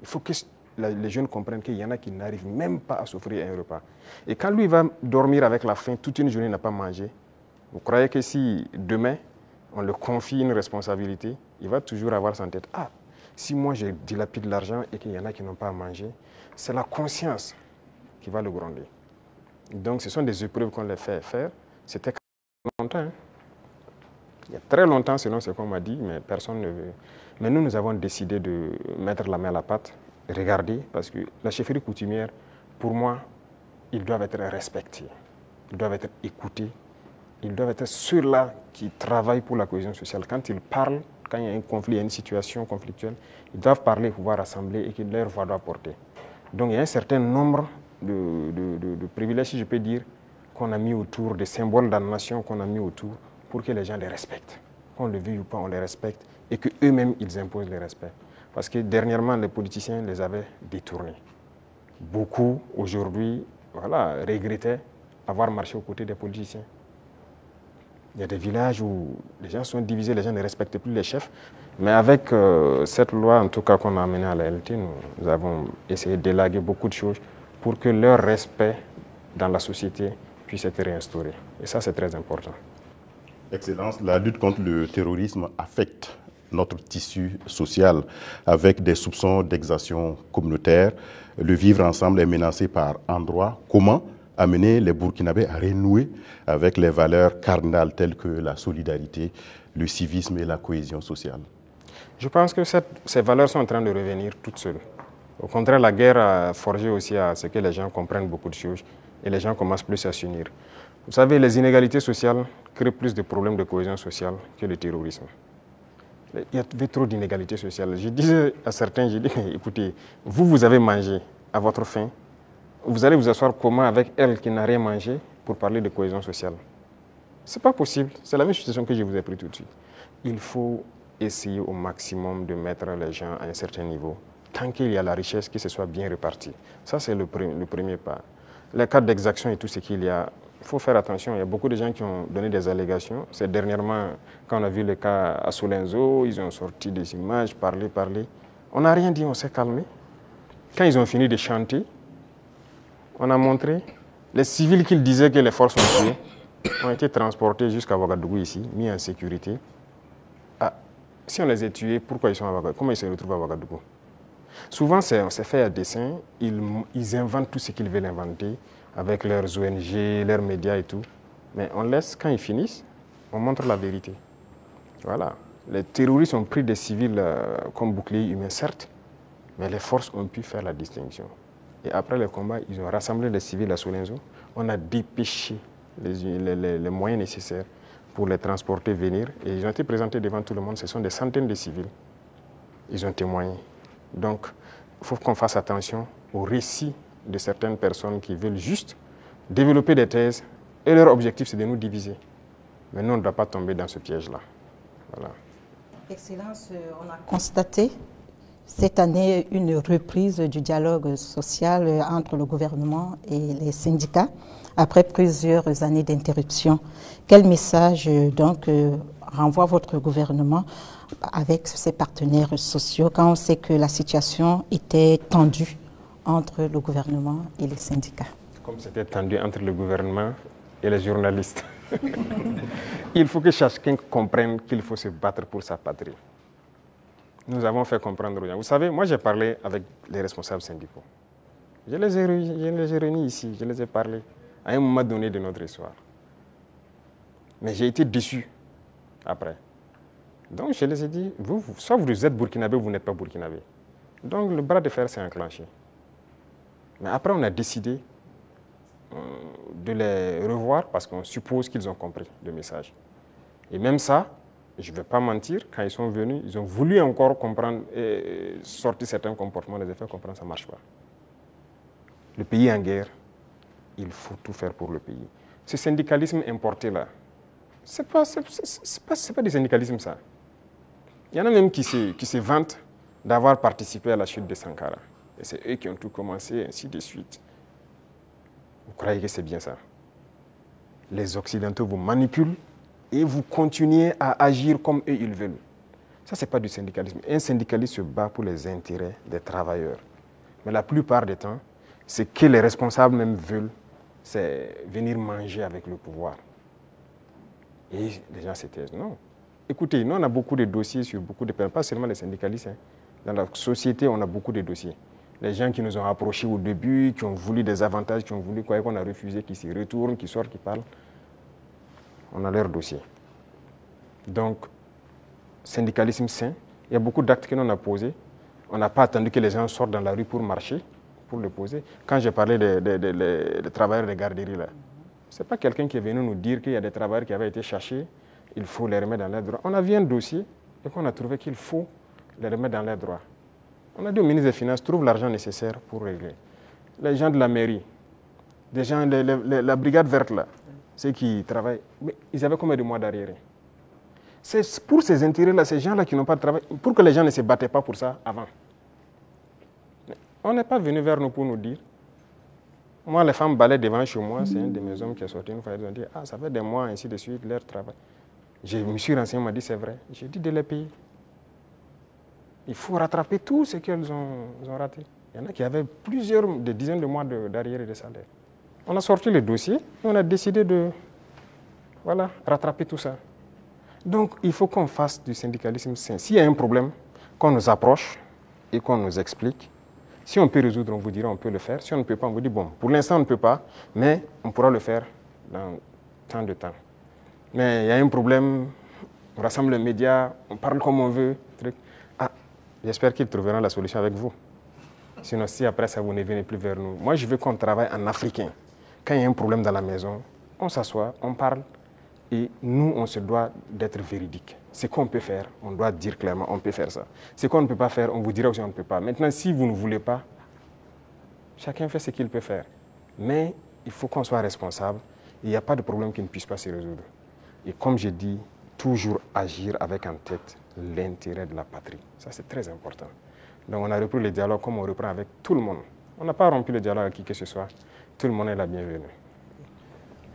Il faut que les jeunes comprennent qu'il y en a qui n'arrivent même pas à s'offrir un repas. Et quand lui va dormir avec la faim, toute une journée il n'a pas mangé, vous croyez que si demain on le confie une responsabilité, il va toujours avoir en tête, ah, si moi je dilapide l'argent et qu'il y en a qui n'ont pas à manger, c'est la conscience qui va le gronder. Donc ce sont des épreuves qu'on les fait faire. C'était longtemps. Hein. Il y a très longtemps, selon ce qu'on m'a dit, mais personne ne veut. Mais nous avons décidé de mettre la main à la pâte, regarder, parce que la chefferie coutumière, pour moi, ils doivent être respectés, ils doivent être écoutés, ils doivent être ceux-là qui travaillent pour la cohésion sociale. Quand ils parlent, quand il y a un conflit, il y a une situation conflictuelle, ils doivent parler, pouvoir rassembler et que leur voix doit porter. Donc il y a un certain nombre de privilèges, si je peux dire, qu'on a mis autour, des symboles dans la nation qu'on a mis autour pour que les gens les respectent. Qu'on le veuille ou pas, on les respecte et qu'eux-mêmes, ils imposent le respect. Parce que dernièrement, les politiciens les avaient détournés. Beaucoup, aujourd'hui, voilà, regrettaient avoir marché aux côtés des politiciens. Il y a des villages où les gens sont divisés, les gens ne respectent plus les chefs. Mais avec cette loi, en tout cas, qu'on a amenée à la LT, nous avons essayé d'élaguer beaucoup de choses pour que leur respect dans la société puisse être réinstauré. Et ça, c'est très important. Excellence, la lutte contre le terrorisme affecte notre tissu social avec des soupçons d'exaction communautaire. Le vivre ensemble est menacé par endroits. Comment amener les Burkinabés à renouer avec les valeurs cardinales telles que la solidarité, le civisme et la cohésion sociale? Je pense que ces valeurs sont en train de revenir toutes seules. Au contraire, la guerre a forgé aussi à ce que les gens comprennent beaucoup de choses et les gens commencent plus à s'unir. Vous savez, les inégalités sociales créent plus de problèmes de cohésion sociale que le terrorisme. Il y avait trop d'inégalités sociales. Je disais à certains, écoutez, vous avez mangé à votre faim, vous allez vous asseoir comment avec elle qui n'a rien mangé pour parler de cohésion sociale? Ce n'est pas possible. C'est la même situation que je vous ai pris tout de suite. Il faut essayer au maximum de mettre les gens à un certain niveau. Tant qu'il y a la richesse, que ce soit bien réparti. Ça, c'est le premier pas. Les cas d'exaction et tout ce qu'il y a, il faut faire attention. Il y a beaucoup de gens qui ont donné des allégations. C'est dernièrement, quand on a vu le cas à Solenzo, ils ont sorti des images, parlé. On n'a rien dit, on s'est calmé. Quand ils ont fini de chanter, on a montré les civils qu'ils disaient que les forces ont tués ont été transportés jusqu'à Ouagadougou ici, mis en sécurité. Ah, si on les a tués, pourquoi ils sont à Ouagadougou? Comment ils se retrouvent à Ouagadougou? Souvent, c'est fait à dessein. Ils inventent tout ce qu'ils veulent inventer avec leurs ONG, leurs médias et tout. Mais on laisse, quand ils finissent, on montre la vérité. Voilà. Les terroristes ont pris des civils comme boucliers humains, certes, mais les forces ont pu faire la distinction. Et après le combat, ils ont rassemblé les civils à Solenzo. On a dépêché les moyens nécessaires pour les transporter, venir. Et ils ont été présentés devant tout le monde. Ce sont des centaines de civils. Ils ont témoigné. Donc, il faut qu'on fasse attention aux récits de certaines personnes qui veulent juste développer des thèses. Et leur objectif, c'est de nous diviser. Mais nous, on ne doit pas tomber dans ce piège-là. Voilà. Excellence, on a constaté cette année une reprise du dialogue social entre le gouvernement et les syndicats après plusieurs années d'interruption. Quel message donc renvoie votre gouvernement avec ses partenaires sociaux quand on sait que la situation était tendue entre le gouvernement et les syndicats? Comme c'était tendu entre le gouvernement et les journalistes. Il faut que chacun comprenne qu'il faut se battre pour sa patrie. Nous avons fait comprendre aux gens. Vous savez, moi j'ai parlé avec les responsables syndicaux. Je les ai réunis ici, je les ai parlé à un moment donné de notre histoire. Mais j'ai été déçu après. Donc je les ai dit, soit vous êtes burkinabé ou vous n'êtes pas burkinabé. Donc le bras de fer s'est enclenché. Mais après on a décidé de les revoir parce qu'on suppose qu'ils ont compris le message. Et même ça, je ne vais pas mentir, quand ils sont venus, ils ont voulu encore comprendre et sortir certains comportements, les faire comprendre, ça ne marche pas. Le pays est en guerre, il faut tout faire pour le pays. Ce syndicalisme importé là, ce n'est pas du syndicalisme ça. Il y en a même qui se vantent d'avoir participé à la chute de Sankara. Et c'est eux qui ont tout commencé, ainsi de suite. Vous croyez que c'est bien ça? Les Occidentaux vous manipulent et vous continuez à agir comme eux ils veulent. Ça, ce n'est pas du syndicalisme. Un syndicaliste se bat pour les intérêts des travailleurs. Mais la plupart des temps, ce que les responsables même veulent, c'est venir manger avec le pouvoir. Et les gens se taisent. Non. Écoutez, nous, on a beaucoup de dossiers sur beaucoup de personnes, pas seulement les syndicalistes. Hein. Dans la société, on a beaucoup de dossiers. Les gens qui nous ont approchés au début, qui ont voulu des avantages, qui ont voulu quoi qu'on a refusé, qui s'y retournent, qui sortent, qui parlent. On a leur dossier. Donc, syndicalisme sain, il y a beaucoup d'actes que l'on a posés. On n'a pas attendu que les gens sortent dans la rue pour marcher, pour le poser. Quand j'ai parlé des travailleurs des garderies, là, ce n'est pas quelqu'un qui est venu nous dire qu'il y a des travailleurs qui avaient été cherchés, il faut les remettre dans leurs droits. On a vu un dossier et qu'on a trouvé qu'il faut les remettre dans leurs droits. On a dit au ministre des Finances, trouve l'argent nécessaire pour régler. Les gens de la mairie, des gens, la brigade verte là, ceux qui travaillent, mais ils avaient combien de mois d'arriérés? C'est pour ces intérêts-là, ces gens-là qui n'ont pas de travail, pour que les gens ne se battaient pas pour ça avant. On n'est pas venu vers nous pour nous dire. Moi, les femmes balaient devant chez moi, c'est un de mes hommes qui est sorti une fois, ils ont dit, ah, ça fait des mois, ainsi de suite, leur travail. Je me suis renseigné, on m'a dit, c'est vrai. J'ai dit de les payer. Il faut rattraper tout ce qu'elles ont raté. Il y en a qui avaient des dizaines de mois d'arriérés de salaire. On a sorti le dossier et on a décidé de rattraper tout ça. Donc, il faut qu'on fasse du syndicalisme sain. S'il y a un problème, qu'on nous approche et qu'on nous explique. Si on peut résoudre, on vous dira on peut le faire. Si on ne peut pas, on vous dit bon, pour l'instant on ne peut pas, mais on pourra le faire dans tant de temps. Mais il y a un problème, on rassemble les médias, on parle comme on veut. Ah, j'espère qu'ils trouveront la solution avec vous. Sinon, si après ça, vous ne venez plus vers nous. Moi, je veux qu'on travaille en africain. Quand il y a un problème dans la maison, on s'assoit, on parle. Et nous, on se doit d'être véridique. Ce qu'on peut faire, on doit dire clairement, on peut faire ça. Ce qu'on ne peut pas faire, on vous dira aussi on ne peut pas. Maintenant, si vous ne voulez pas, chacun fait ce qu'il peut faire. Mais il faut qu'on soit responsable. Il n'y a pas de problème qui ne puisse pas se résoudre. Et comme je dis, toujours agir avec en tête l'intérêt de la patrie. Ça, c'est très important. Donc, on a repris le dialogue comme on reprend avec tout le monde. On n'a pas rompu le dialogue avec qui que ce soit. Tout le monde est la bienvenue.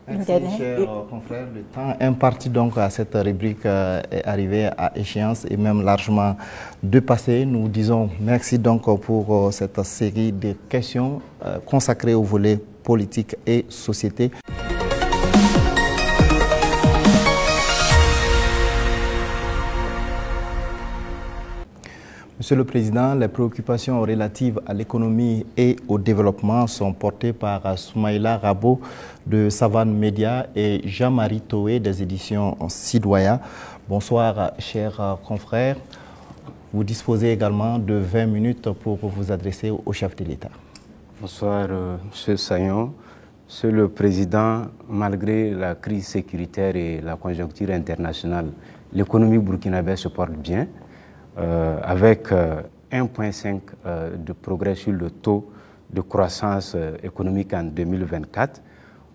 Merci, chers confrères. Le temps imparti donc à cette rubrique est arrivé à échéance et même largement dépassé. Nous disons merci donc pour cette série de questions consacrées au volet politique et société. Monsieur le Président, les préoccupations relatives à l'économie et au développement sont portées par Soumaïla Rabo de Savane Média et Jean-Marie Toé des éditions Sidoya. Bonsoir, chers confrères. Vous disposez également de 20 minutes pour vous adresser au chef de l'État. Bonsoir, M. Sayon. Monsieur le Président, malgré la crise sécuritaire et la conjoncture internationale, l'économie burkinabé se porte bien. Avec 1,5 de progrès sur le taux de croissance économique en 2024.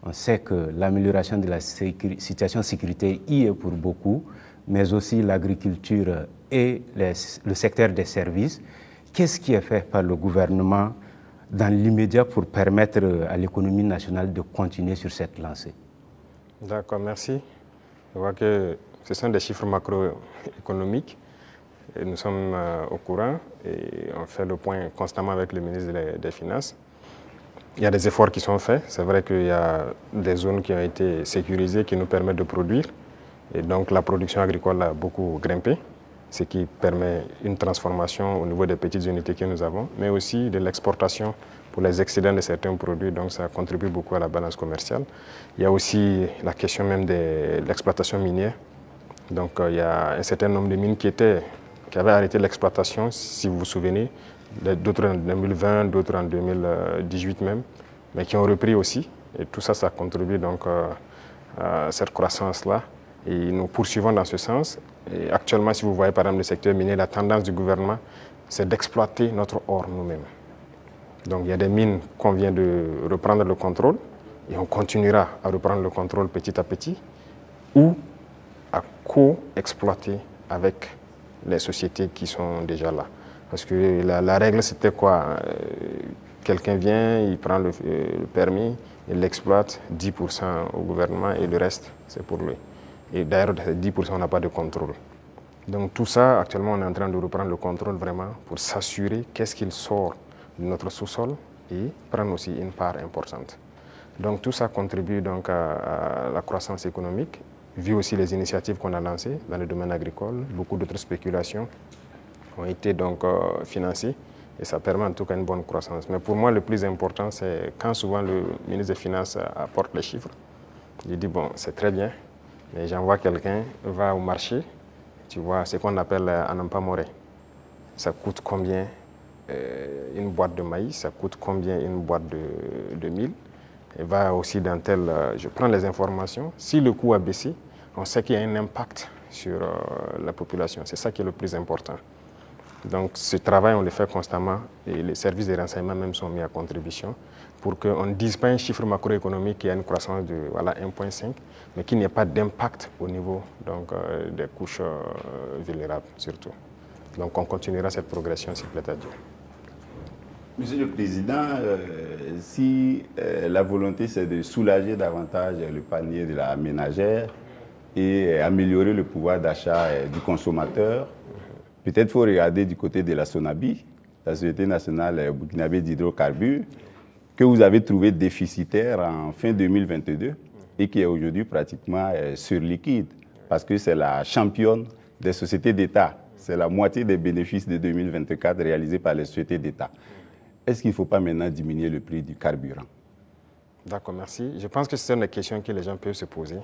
On sait que l'amélioration de la situation sécuritaire y est pour beaucoup, mais aussi l'agriculture et le secteur des services. Qu'est-ce qui est fait par le gouvernement dans l'immédiat pour permettre à l'économie nationale de continuer sur cette lancée? D'accord, merci. Je vois que ce sont des chiffres macroéconomiques. Et nous sommes au courant et on fait le point constamment avec le ministre des Finances. Il y a des efforts qui sont faits. C'est vrai qu'il y a des zones qui ont été sécurisées qui nous permettent de produire. Et donc la production agricole a beaucoup grimpé, ce qui permet une transformation au niveau des petites unités que nous avons, mais aussi de l'exportation pour les excédents de certains produits. Donc ça contribue beaucoup à la balance commerciale. Il y a aussi la question même de l'exploitation minière. Donc il y a un certain nombre de mines qui avaient arrêté l'exploitation, si vous vous souvenez, d'autres en 2020, d'autres en 2018 même, mais qui ont repris aussi. Et tout ça, ça contribue donc à cette croissance-là. Et nous poursuivons dans ce sens. Et actuellement, si vous voyez par exemple le secteur minier, la tendance du gouvernement, c'est d'exploiter notre or nous-mêmes. Donc il y a des mines qu'on vient de reprendre le contrôle et on continuera à reprendre le contrôle petit à petit ou à co-exploiter avec les sociétés qui sont déjà là. Parce que la règle c'était quoi? Quelqu'un vient, il prend le permis, il l'exploite, 10% au gouvernement et le reste c'est pour lui. Et d'ailleurs 10% on n'a pas de contrôle. Donc tout ça, actuellement on est en train de reprendre le contrôle vraiment pour s'assurer qu'est-ce qu'il sort de notre sous-sol et prendre aussi une part importante. Donc tout ça contribue donc à la croissance économique, vu aussi les initiatives qu'on a lancées dans le domaine agricole. Beaucoup d'autres spéculations ont été donc financées et ça permet en tout cas une bonne croissance. Mais pour moi, le plus important, c'est quand souvent le ministre des Finances apporte les chiffres, il dit bon, c'est très bien, mais j'envoie quelqu'un, va au marché, tu vois, c'est ce qu'on appelle Anampa Moré. Ça coûte combien une boîte de maïs, ça coûte combien une boîte de mil. Et va aussi dans tel, je prends les informations. Si le coût a baissé, on sait qu'il y a un impact sur la population. C'est ça qui est le plus important. Donc ce travail, on le fait constamment et les services de renseignement même sont mis à contribution pour qu'on ne dise pas un chiffre macroéconomique qui a une croissance de voilà, 1,5, mais qu'il n'y ait pas d'impact au niveau donc, des couches vulnérables surtout. Donc on continuera cette progression s'il plaît à Dieu. Monsieur le Président, si la volonté c'est de soulager davantage le panier de la ménagère et améliorer le pouvoir d'achat du consommateur, peut-être qu'il faut regarder du côté de la SONABI, la Société nationale burkinabé d'hydrocarbures, que vous avez trouvé déficitaire en fin 2022 et qui est aujourd'hui pratiquement surliquide, parce que c'est la championne des sociétés d'État. C'est la moitié des bénéfices de 2024 réalisés par les sociétés d'État. Est-ce qu'il ne faut pas maintenant diminuer le prix du carburant? D'accord, merci. Je pense que c'est une des questions que les gens peuvent se poser.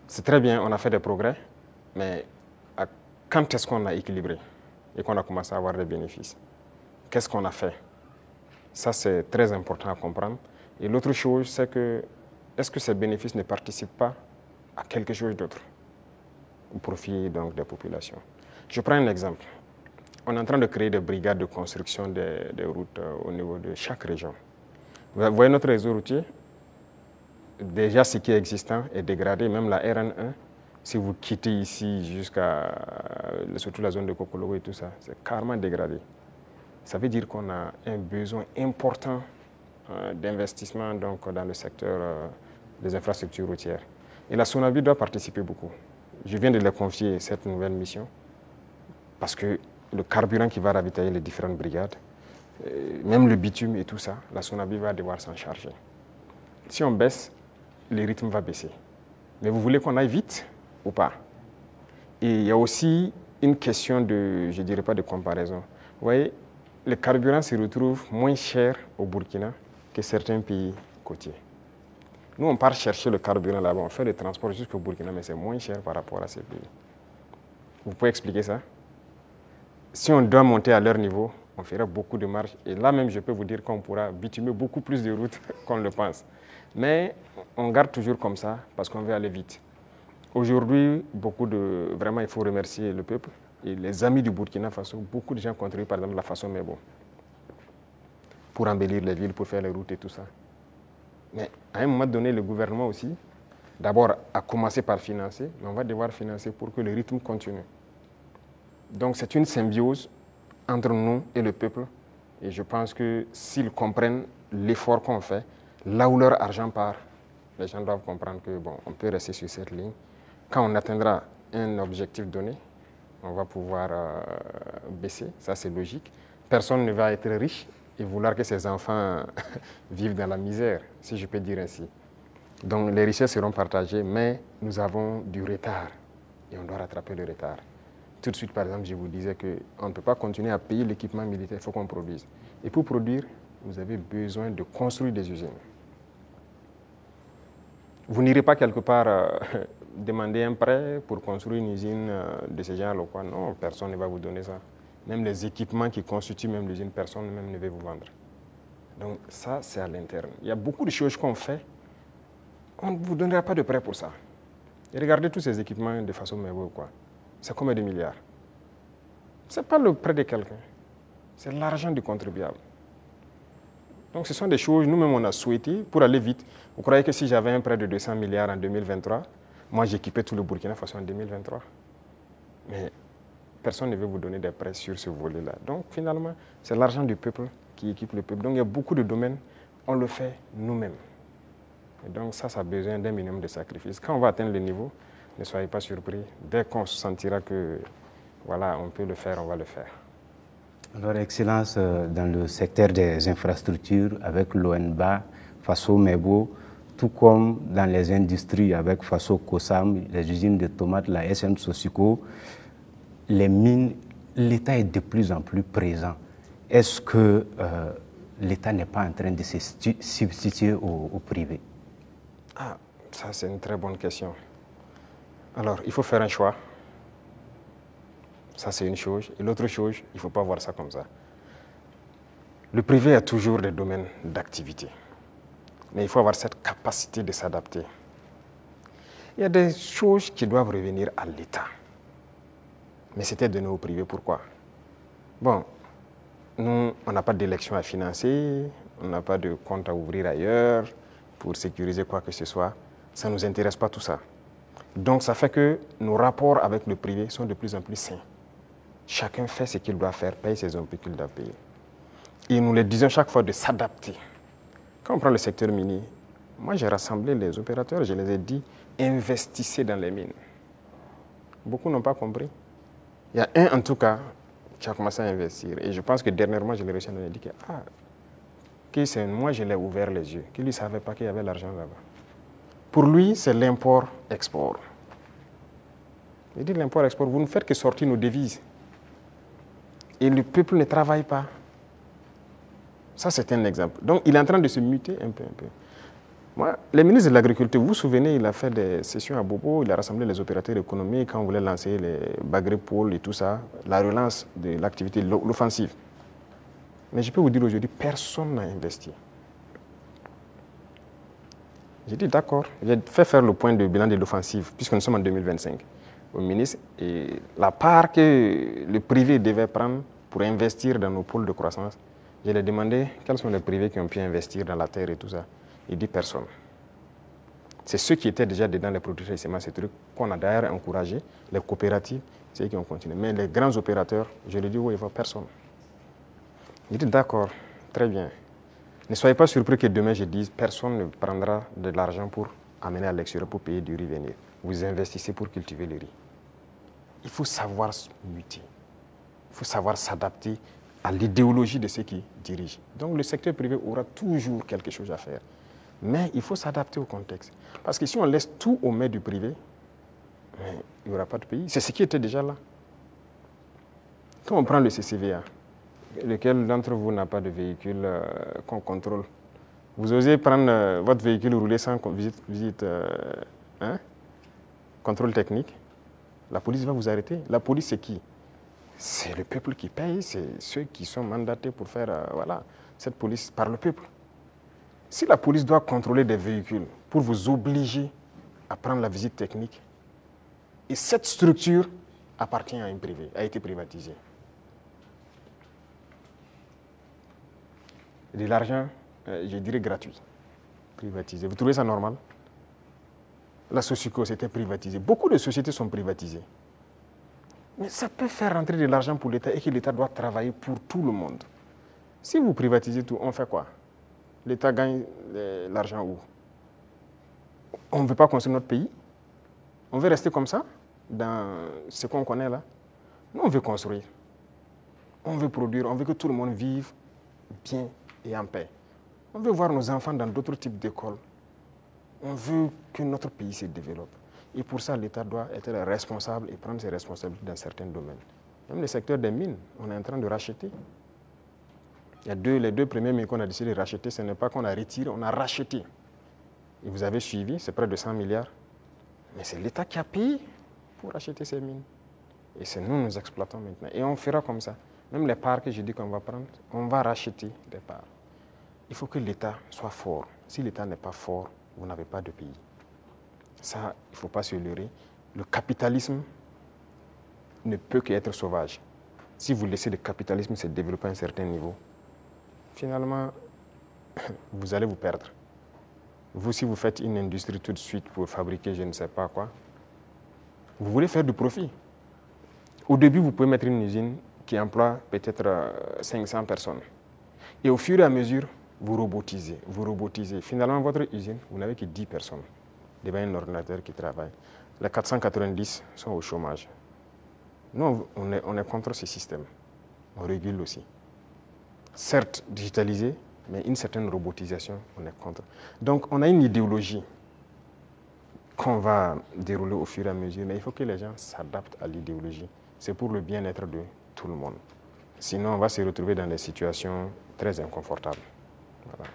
C'est très bien, on a fait des progrès, mais quand est-ce qu'on a équilibré et qu'on a commencé à avoir des bénéfices? Qu'est-ce qu'on a fait? Ça, c'est très important à comprendre. Et l'autre chose, c'est que est-ce que ces bénéfices ne participent pas à quelque chose d'autre au profit donc, des populations? Je prends un exemple. On est en train de créer des brigades de construction des routes au niveau de chaque région. Vous voyez notre réseau routier? Déjà, ce qui est existant est dégradé, même la RN1. Si vous quittez ici jusqu'à surtout la zone de Kokologo et tout ça, c'est carrément dégradé. Ça veut dire qu'on a un besoin important d'investissement donc, dans le secteur des infrastructures routières. Et la SONABI doit participer beaucoup. Je viens de leur confier cette nouvelle mission parce que le carburant qui va ravitailler les différentes brigades, même le bitume et tout ça, la SONABI va devoir s'en charger. Si on baisse, le rythme va baisser. Mais vous voulez qu'on aille vite ou pas? Et il y a aussi une question de, je ne dirais pas de comparaison. Vous voyez, le carburant se retrouve moins cher au Burkina que certains pays côtiers. Nous, on part chercher le carburant là-bas, on fait le transport jusqu'au Burkina, mais c'est moins cher par rapport à ces pays. Vous pouvez expliquer ça? Si on doit monter à leur niveau, on fera beaucoup de marge. Et là même, je peux vous dire qu'on pourra bitumer beaucoup plus de routes qu'on le pense. Mais on garde toujours comme ça parce qu'on veut aller vite. Aujourd'hui, vraiment, il faut remercier le peuple et les amis du Burkina Faso. Beaucoup de gens contribuent, par exemple, la façon Mebo pour embellir les villes, pour faire les routes et tout ça. Mais à un moment donné, le gouvernement aussi, d'abord, a commencé par financer, mais on va devoir financer pour que le rythme continue. Donc c'est une symbiose entre nous et le peuple. Et je pense que s'ils comprennent l'effort qu'on fait, là où leur argent part, les gens doivent comprendre que bon, on peut rester sur cette ligne. Quand on atteindra un objectif donné, on va pouvoir baisser, ça c'est logique. Personne ne va être riche et vouloir que ses enfants vivent dans la misère, si je peux dire ainsi. Donc les richesses seront partagées, mais nous avons du retard et on doit rattraper le retard. Tout de suite, par exemple, je vous disais qu'on ne peut pas continuer à payer l'équipement militaire, il faut qu'on produise. Et pour produire, vous avez besoin de construire des usines. Vous n'irez pas quelque part demander un prêt pour construire une usine de ce genre. Quoi. Non, personne ne va vous donner ça. Même les équipements qui constituent même l'usine, personne même ne va vous vendre. Donc ça, c'est à l'interne. Il y a beaucoup de choses qu'on fait, On ne vous donnera pas de prêt pour ça. Et regardez tous ces équipements de façon merveilleuse, quoi. C'est combien de milliards? Ce n'est pas le prêt de quelqu'un, c'est l'argent du contribuable. Donc ce sont des choses, nous-mêmes on a souhaité, pour aller vite. Vous croyez que si j'avais un prêt de 200 milliards en 2023, moi j'équipais tout le Burkina Faso en 2023? Mais personne ne veut vous donner des prêts sur ce volet-là. Donc finalement, c'est l'argent du peuple qui équipe le peuple. Donc il y a beaucoup de domaines, on le fait nous-mêmes. Et donc ça a besoin d'un minimum de sacrifices. Quand on va atteindre le niveau, ne soyez pas surpris. Dès qu'on se sentira que voilà, on peut le faire, on va le faire. Alors, Excellence, dans le secteur des infrastructures, avec l'ONBA, Faso Mebo, tout comme dans les industries avec Faso Kosam, les usines de tomates, la SM Sosico, les mines, l'État est de plus en plus présent. Est-ce que l'État n'est pas en train de se substituer au privé? Ah, ça c'est une très bonne question. Alors, il faut faire un choix. Ça, c'est une chose. Et l'autre chose, il ne faut pas voir ça comme ça. Le privé a toujours des domaines d'activité. Mais il faut avoir cette capacité de s'adapter. Il y a des choses qui doivent revenir à l'État. Mais c'était donné au privé. Pourquoi? Bon, nous, on n'a pas d'élection à financer, on n'a pas de compte à ouvrir ailleurs pour sécuriser quoi que ce soit. Ça ne nous intéresse pas tout ça. Donc, ça fait que nos rapports avec le privé sont de plus en plus sains. Chacun fait ce qu'il doit faire, paye ses impôts qu'il doit payer. Et nous les disons chaque fois de s'adapter. Quand on prend le secteur minier, moi j'ai rassemblé les opérateurs, je les ai dit, investissez dans les mines. Beaucoup n'ont pas compris. Il y a un en tout cas qui a commencé à investir. Et je pense que dernièrement, je l'ai reçu, on a dit que moi je l'ai ouvert les yeux, qu'il ne savait pas qu'il y avait l'argent là-bas. Pour lui, c'est l'import-export. Il dit l'import-export, vous ne faites que sortir nos devises. Et le peuple ne travaille pas. Ça, c'est un exemple. Donc, il est en train de se muter un peu. Moi, le ministre de l'Agriculture, vous vous souvenez, il a fait des sessions à Bobo, il a rassemblé les opérateurs économiques quand on voulait lancer les Bagré-Pôles et tout ça, la relance de l'activité, l'offensive. Mais je peux vous dire aujourd'hui, personne n'a investi. J'ai dit d'accord, j'ai fait faire le point de bilan de l'offensive, puisque nous sommes en 2025. Au ministre, et la part que le privé devait prendre pour investir dans nos pôles de croissance, je lui ai demandé quels sont les privés qui ont pu investir dans la terre et tout ça. Il dit personne. C'est ceux qui étaient déjà dedans, les producteurs de semences, ces trucs qu'on a d'ailleurs encouragé, les coopératives, c'est eux qui ont continué. Mais les grands opérateurs, je lui ai dit, oui, il ne faut personne. Il dit d'accord, très bien. Ne soyez pas surpris que demain je dise, personne ne prendra de l'argent pour amener à l'extérieur pour payer du riz venir. Vous investissez pour cultiver le riz. Il faut savoir muter. Il faut savoir s'adapter à l'idéologie de ceux qui dirigent. Donc le secteur privé aura toujours quelque chose à faire. Mais il faut s'adapter au contexte. Parce que si on laisse tout aux mains du privé, il n'y aura pas de pays. C'est ce qui était déjà là. Quand on prend le CCVA, lequel d'entre vous n'a pas de véhicule qu'on contrôle? Vous osez prendre votre véhicule rouler sans visite contrôle technique? La police va vous arrêter. La police, c'est qui? C'est le peuple qui paye, c'est ceux qui sont mandatés pour faire cette police par le peuple. Si la police doit contrôler des véhicules pour vous obliger à prendre la visite technique, et cette structure appartient à un privé, a été privatisée. De l'argent, je dirais gratuit, privatisé. Vous trouvez ça normal? La Sosico, c'était privatisé. Beaucoup de sociétés sont privatisées. Mais ça peut faire rentrer de l'argent pour l'État et que l'État doit travailler pour tout le monde. Si vous privatisez tout, on fait quoi? L'État gagne l'argent où? On ne veut pas construire notre pays? On veut rester comme ça, dans ce qu'on connaît là? Nous, on veut construire. On veut produire, on veut que tout le monde vive bien et en paix. On veut voir nos enfants dans d'autres types d'écoles. On veut que notre pays se développe. Et pour ça, l'État doit être responsable et prendre ses responsabilités dans certains domaines. Même le secteur des mines, on est en train de racheter. Il y a les deux premières mines qu'on a décidé de racheter, ce n'est pas qu'on a retiré, on a racheté. Et vous avez suivi, c'est près de 100 milliards. Mais c'est l'État qui a payé pour racheter ces mines. Et c'est nous exploitons maintenant. Et on fera comme ça. Même les parts que j'ai dit qu'on va prendre, on va racheter des parts. Il faut que l'État soit fort. Si l'État n'est pas fort, vous n'avez pas de pays. Ça, il ne faut pas se leurrer. Le capitalisme ne peut qu'être sauvage. Si vous laissez le capitalisme se développer à un certain niveau, finalement, vous allez vous perdre. Vous, si vous faites une industrie tout de suite pour fabriquer je ne sais pas quoi, vous voulez faire du profit. Au début, vous pouvez mettre une usine qui emploie peut-être 500 personnes. Et au fur et à mesure, vous robotisez. Finalement, votre usine, vous n'avez que 10 personnes devant un ordinateur qui travaille. Les 490 sont au chômage. Nous, on est contre ce système. On régule aussi. Certes, digitalisé, mais une certaine robotisation, on est contre. Donc, on a une idéologie qu'on va dérouler au fur et à mesure, mais il faut que les gens s'adaptent à l'idéologie. C'est pour le bien-être de tout le monde. Sinon, on va se retrouver dans des situations très inconfortables. Voilà.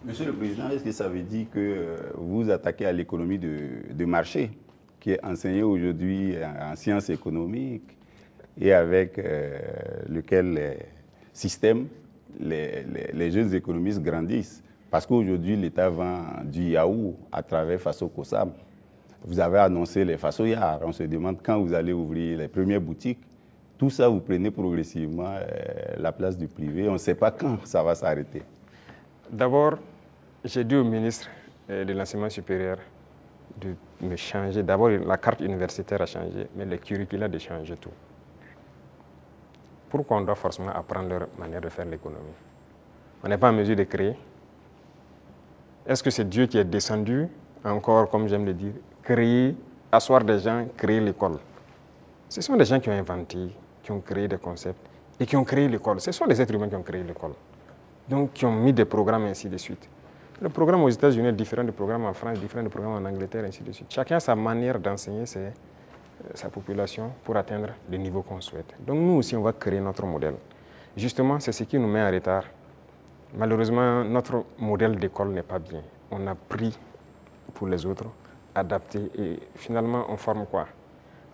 Monsieur le Président, est-ce que ça veut dire que vous vous attaquez à l'économie de marché, qui est enseignée aujourd'hui en sciences économiques et avec lequel les systèmes, les jeunes économistes grandissent? Parce qu'aujourd'hui, l'État vend du yaourt à travers Faso Kosam. Vous avez annoncé les Fasoyards. On se demande quand vous allez ouvrir les premières boutiques. Tout ça, vous prenez progressivement la place du privé. On ne sait pas quand ça va s'arrêter. D'abord, j'ai dit au ministre de l'Enseignement supérieur de me changer. D'abord, la carte universitaire a changé, mais le curricula de changer tout. Pourquoi on doit forcément apprendre leur manière de faire l'économie? On n'est pas en mesure de créer. Est-ce que c'est Dieu qui est descendu, encore, comme j'aime le dire, créer, asseoir des gens, créer l'école? Ce sont des gens qui ont inventé, qui ont créé des concepts et qui ont créé l'école. Ce sont des êtres humains qui ont créé l'école. Donc, qui ont mis des programmes, ainsi de suite. Le programme aux États-Unis est différent du programme en France, différent du programme en Angleterre, ainsi de suite. Chacun a sa manière d'enseigner sa population pour atteindre le niveau qu'on souhaite. Donc, nous aussi, on va créer notre modèle. Justement, c'est ce qui nous met en retard. Malheureusement, notre modèle d'école n'est pas bien. On a pris pour les autres, adapté, et finalement, on forme quoi?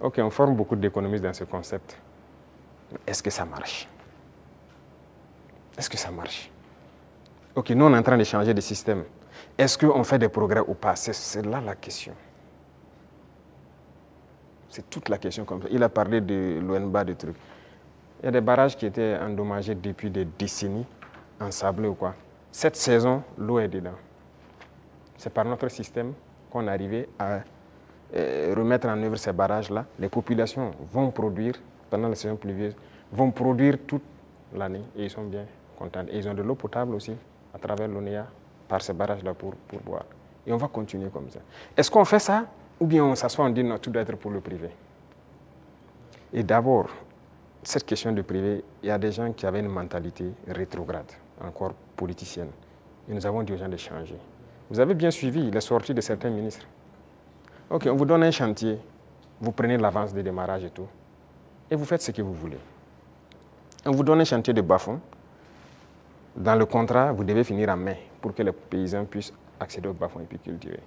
Ok, on forme beaucoup d'économistes dans ce concept. Est-ce que ça marche? Est-ce que ça marche? Ok, nous, on est en train de changer de système. Est-ce qu'on fait des progrès ou pas? C'est là la question. C'est toute la question comme ça. Il a parlé de l'ONBA, de trucs. Il y a des barrages qui étaient endommagés depuis des décennies, ensablés ou quoi. Cette saison, l'eau est dedans. C'est par notre système qu'on est arrivé à remettre en œuvre ces barrages-là. Les populations vont produire, pendant la saison pluvieuse, vont produire toute l'année et ils sont bien contents. Et ils ont de l'eau potable aussi, à travers l'ONEA, par ces barrages-là pour boire. Et on va continuer comme ça. Est-ce qu'on fait ça ou bien on s'assoit, on dit non, tout doit être pour le privé? Et d'abord, cette question de privé, il y a des gens qui avaient une mentalité rétrograde, encore politicienne. Et nous avons dit aux gens de changer. Vous avez bien suivi les sorties de certains ministres. Ok, on vous donne un chantier, vous prenez l'avance de démarrage et tout, et vous faites ce que vous voulez. On vous donne un chantier de bas-fond. Dans le contrat, vous devez finir en mai pour que les paysans puissent accéder au bas-fond et puis cultiver.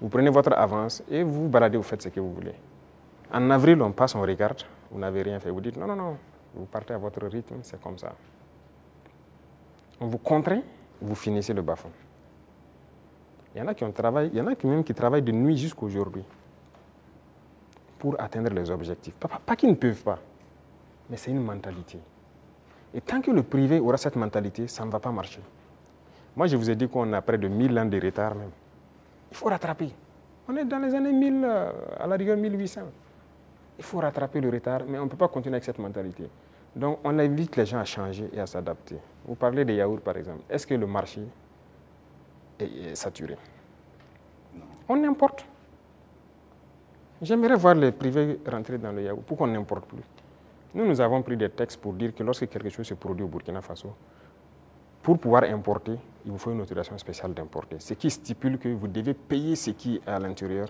Vous prenez votre avance et vous vous baladez, vous faites ce que vous voulez. En avril, on passe, on regarde, vous n'avez rien fait. Vous dites non, non, non, vous partez à votre rythme, c'est comme ça. On vous contraint, vous finissez le bas-fond. Il y en a qui ont travaillé, il y en a même qui travaillent de nuit jusqu'à aujourd'hui pour atteindre les objectifs. Pas qu'ils ne peuvent pas, mais c'est une mentalité. Et tant que le privé aura cette mentalité, ça ne va pas marcher. Moi, je vous ai dit qu'on a près de 1000 ans de retard même. Il faut rattraper. On est dans les années 1000, à la rigueur 1800. Il faut rattraper le retard, mais on ne peut pas continuer avec cette mentalité. Donc, on invite les gens à changer et à s'adapter. Vous parlez des yaourts, par exemple. Est-ce que le marché est saturé? Non. On importe. J'aimerais voir les privés rentrer dans le yaourt. Pourquoi on n'importe plus? Nous avons pris des textes pour dire que lorsque quelque chose se produit au Burkina Faso, pour pouvoir importer, il vous faut une autorisation spéciale d'importer. Ce qui stipule que vous devez payer ce qui est à l'intérieur.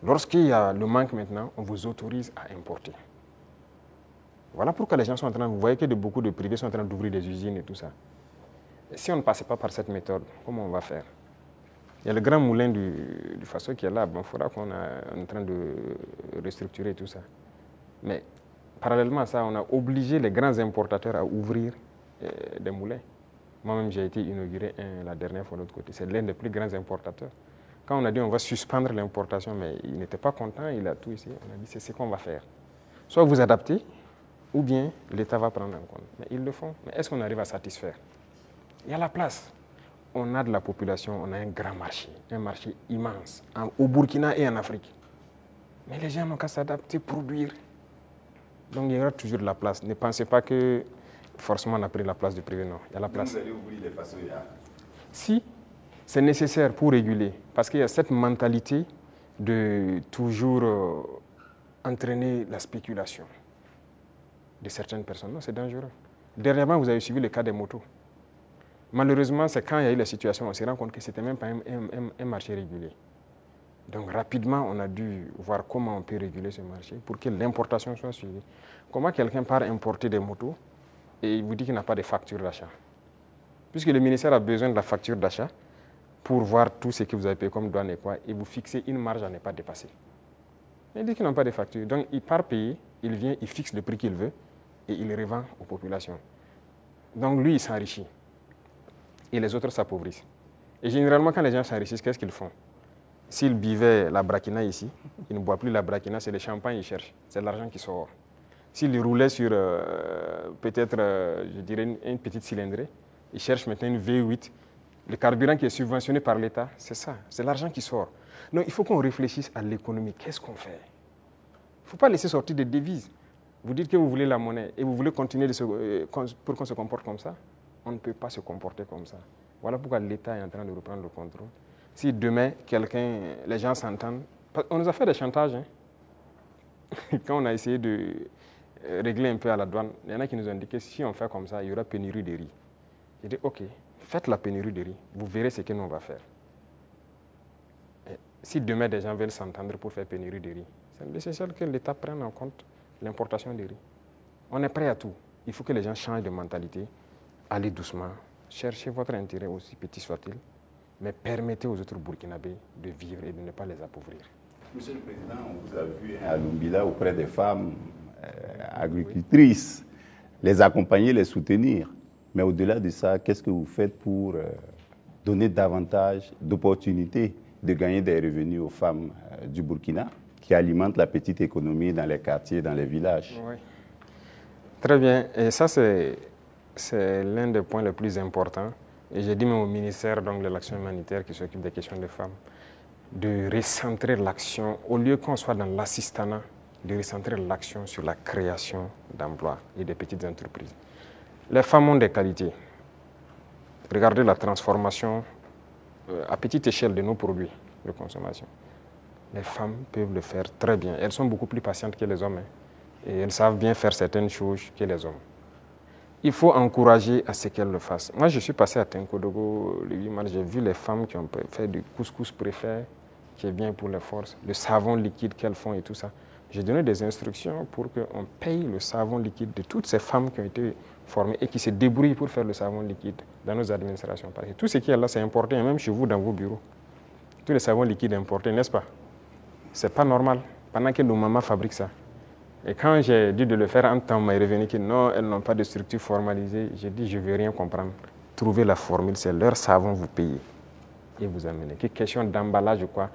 Lorsqu'il y a le manque maintenant, on vous autorise à importer. Voilà pourquoi les gens sont en train, vous voyez que beaucoup de privés sont en train d'ouvrir des usines et tout ça. Et si on ne passait pas par cette méthode, comment on va faire? Il y a le grand moulin du Faso qui est là. Bon, il faudra qu'on est en train de restructurer tout ça. Mais parallèlement à ça, on a obligé les grands importateurs à ouvrir des moulins. Moi-même, j'ai été inauguré la dernière fois de l'autre côté. C'est l'un des plus grands importateurs. Quand on a dit on va suspendre l'importation, mais il n'était pas content, il a tout essayé. On a dit c'est ce qu'on va faire. Soit vous adaptez, ou bien l'État va prendre en compte. Mais ils le font. Mais est-ce qu'on arrive à satisfaire? Il y a la place. On a de la population, on a un grand marché, un marché immense, au Burkina et en Afrique. Mais les gens n'ont qu'à s'adapter, produire. Donc il y aura toujours de la place. Ne pensez pas que forcément on a pris la place du privé, non. Il y a la place. Vous allez ouvrir les façonnières. Si, c'est nécessaire pour réguler, parce qu'il y a cette mentalité de toujours entraîner la spéculation de certaines personnes. Non, c'est dangereux. Dernièrement, vous avez suivi le cas des motos. Malheureusement, c'est quand il y a eu la situation, on s'est rendu compte que ce n'était même pas un marché régulé. Donc rapidement, on a dû voir comment on peut réguler ce marché pour que l'importation soit suivie. Comment quelqu'un part importer des motos et il vous dit qu'il n'a pas de facture d'achat? Puisque le ministère a besoin de la facture d'achat pour voir tout ce que vous avez payé comme douane et quoi, et vous fixez une marge à ne pas dépasser. Mais il dit qu'ils n'ont pas de facture. Donc il part payer, il vient, il fixe le prix qu'il veut et il revend aux populations. Donc lui, il s'enrichit. Et les autres s'appauvrissent. Et généralement, quand les gens s'enrichissent, qu'est-ce qu'ils font? S'ils buvaient la braquina ici, ils ne boivent plus la braquina, c'est le champagne qu'ils cherchent. C'est l'argent qui sort. S'ils roulaient sur peut-être, je dirais, une petite cylindrée, ils cherchent maintenant une V8. Le carburant qui est subventionné par l'État, c'est ça, c'est l'argent qui sort. Donc il faut qu'on réfléchisse à l'économie. Qu'est-ce qu'on fait? Il ne faut pas laisser sortir des devises. Vous dites que vous voulez la monnaie et vous voulez continuer pour qu'on se comporte comme ça. On ne peut pas se comporter comme ça. Voilà pourquoi l'État est en train de reprendre le contrôle. Si demain, les gens s'entendent, on nous a fait des chantages. Hein. Quand on a essayé de régler un peu à la douane, il y en a qui nous ont dit que si on fait comme ça, il y aura pénurie de riz. J'ai dit, OK, faites la pénurie de riz, vous verrez ce que nous on va faire. Et si demain, des gens veulent s'entendre pour faire pénurie de riz, c'est nécessaire que l'État prenne en compte l'importation de riz. On est prêt à tout. Il faut que les gens changent de mentalité. Allez doucement, cherchez votre intérêt aussi petit soit-il, mais permettez aux autres Burkinabés de vivre et de ne pas les appauvrir. Monsieur le Président, on vous a vu à Lumbila auprès des femmes agricultrices, les accompagner, les soutenir. Mais au-delà de ça, qu'est-ce que vous faites pour donner davantage d'opportunités de gagner des revenus aux femmes du Burkina qui alimentent la petite économie dans les quartiers, dans les villages? Oui. Très bien. Et ça, c'est l'un des points les plus importants. Et j'ai dit même au ministère de l'Action humanitaire qui s'occupe des questions des femmes, de recentrer l'action, au lieu qu'on soit dans l'assistanat, de recentrer l'action sur la création d'emplois et des petites entreprises. Les femmes ont des qualités. Regardez la transformation à petite échelle de nos produits de consommation. Les femmes peuvent le faire très bien. Elles sont beaucoup plus patientes que les hommes. Hein, et elles savent bien faire certaines choses que les hommes. Il faut encourager à ce qu'elles le fassent. Moi, je suis passé à Tenkodogo le 8 mars, j'ai vu les femmes qui ont fait du couscous préfet, qui est bien pour les forces, le savon liquide qu'elles font et tout ça. J'ai donné des instructions pour qu'on paye le savon liquide de toutes ces femmes qui ont été formées et qui se débrouillent pour faire le savon liquide dans nos administrations. Parce que tout ce qui est là, c'est importé, même chez vous, dans vos bureaux. Tous les savons liquides importés, n'est-ce pas? C'est pas normal, pendant que nos mamans fabriquent ça. Et quand j'ai dit de le faire en temps, on m'a revenu que non, elles n'ont pas de structure formalisée. J'ai dit, je ne veux rien comprendre. Trouvez la formule, c'est leur savon, vous payez. Et vous amenez. Que question d'emballage ou quoi.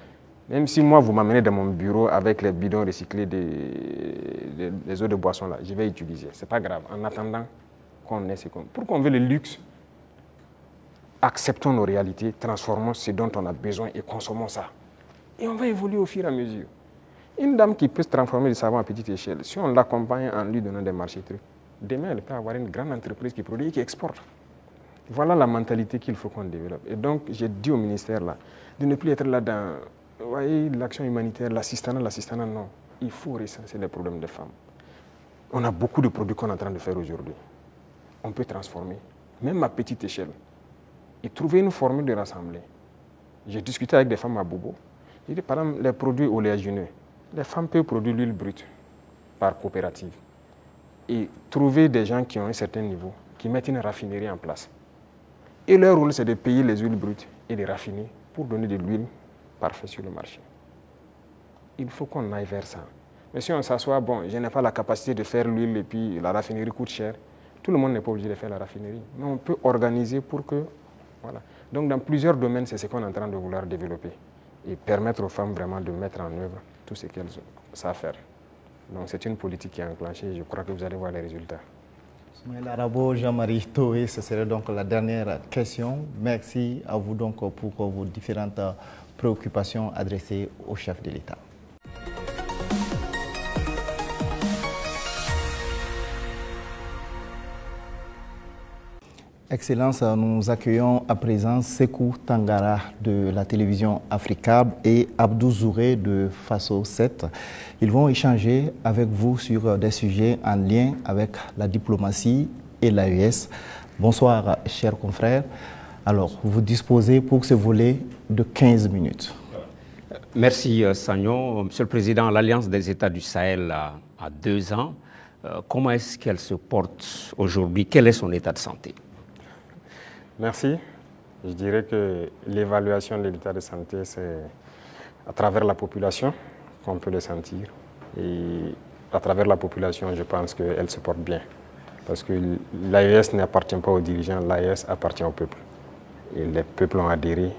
Même si moi, vous m'amenez dans mon bureau avec les bidons recyclés des eaux de boisson, là, je vais utiliser. Ce n'est pas grave. En attendant qu'on ait ce qu'on... Pour qu'on veut le luxe, acceptons nos réalités, transformons ce dont on a besoin et consommons ça. Et on va évoluer au fur et à mesure. Une dame qui peut se transformer du savon à petite échelle, si on l'accompagne en lui donnant des marchés trucs, demain elle peut avoir une grande entreprise qui produit et qui exporte. Voilà la mentalité qu'il faut qu'on développe. Et donc j'ai dit au ministère là, de ne plus être là dans l'action humanitaire, l'assistanat, non. Il faut recenser les problèmes des femmes. On a beaucoup de produits qu'on est en train de faire aujourd'hui. On peut transformer, même à petite échelle, et trouver une formule de rassembler. J'ai discuté avec des femmes à Bobo. J'ai dit par exemple les produits oléagineux. Les femmes peuvent produire l'huile brute par coopérative et trouver des gens qui ont un certain niveau, qui mettent une raffinerie en place. Et leur rôle, c'est de payer les huiles brutes et de raffiner pour donner de l'huile parfaite sur le marché. Il faut qu'on aille vers ça. Mais si on s'assoit, bon, je n'ai pas la capacité de faire l'huile et puis la raffinerie coûte cher, tout le monde n'est pas obligé de faire la raffinerie. Mais on peut organiser pour que... Voilà. Donc dans plusieurs domaines, c'est ce qu'on est en train de vouloir développer. et permettre aux femmes vraiment de mettre en œuvre tout ce qu'elles savent faire. Donc c'est une politique qui est enclenchée et je crois que vous allez voir les résultats. L'arabo Jean-Marie Toé, ce serait donc la dernière question. Merci à vous donc pour vos différentes préoccupations adressées au chef de l'État. Excellence, nous accueillons à présent Sekou Tangara de la télévision Africable et Abdou Zouré de Faso 7. Ils vont échanger avec vous sur des sujets en lien avec la diplomatie et l'AES. Bonsoir, chers confrères. Alors, vous disposez pour ce volet de 15 minutes. Merci, Sagnon. Monsieur le Président, l'Alliance des États du Sahel a 2 ans. Comment est-ce qu'elle se porte aujourd'hui? Quel est son état de santé? Merci. Je dirais que l'évaluation de l'état de santé, c'est à travers la population qu'on peut le sentir. Et à travers la population, je pense qu'elle se porte bien. Parce que l'AES n'appartient pas aux dirigeants, l'AES appartient au peuple. Et les peuples ont adhéré.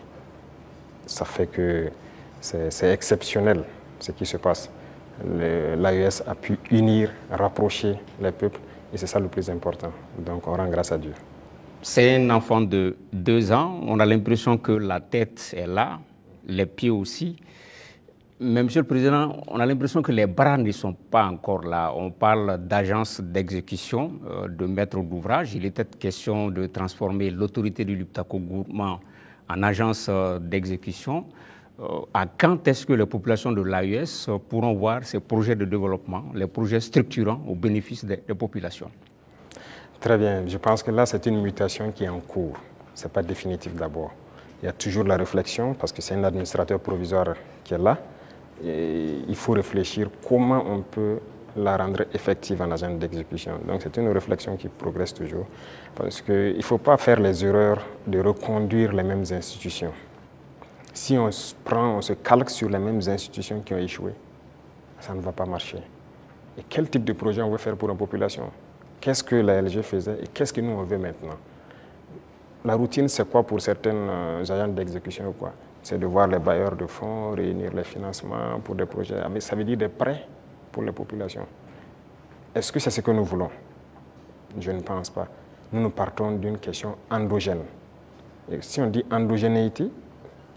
Ça fait que c'est exceptionnel ce qui se passe. L'AES a pu unir, rapprocher les peuples et c'est ça le plus important. Donc on rend grâce à Dieu. C'est un enfant de 2 ans. On a l'impression que la tête est là, les pieds aussi. Mais Monsieur le Président, on a l'impression que les bras ne sont pas encore là. On parle d'agence d'exécution, de maître d'ouvrage. Il était question de transformer l'autorité du Liptako Gourmand en agence d'exécution. À quand est-ce que les populations de l'AES pourront voir ces projets de développement, les projets structurants au bénéfice des populations? Très bien. Je pense que là, c'est une mutation qui est en cours. Ce n'est pas définitif d'abord. Il y a toujours la réflexion, parce que c'est un administrateur provisoire qui est là. Et il faut réfléchir comment on peut la rendre effective en agence d'exécution. Donc c'est une réflexion qui progresse toujours. Parce qu'il ne faut pas faire les erreurs de reconduire les mêmes institutions. Si on se calque sur les mêmes institutions qui ont échoué, ça ne va pas marcher. Et quel type de projet on veut faire pour une population? Qu'est-ce que la LG faisait et qu'est-ce que nous on veut maintenant? La routine, c'est quoi pour certaines agences d'exécution ou quoi? C'est de voir les bailleurs de fonds, réunir les financements pour des projets. Mais ça veut dire des prêts pour les populations. Est-ce que c'est ce que nous voulons? Je ne pense pas. Nous partons d'une question endogène. Et si on dit endogénéité,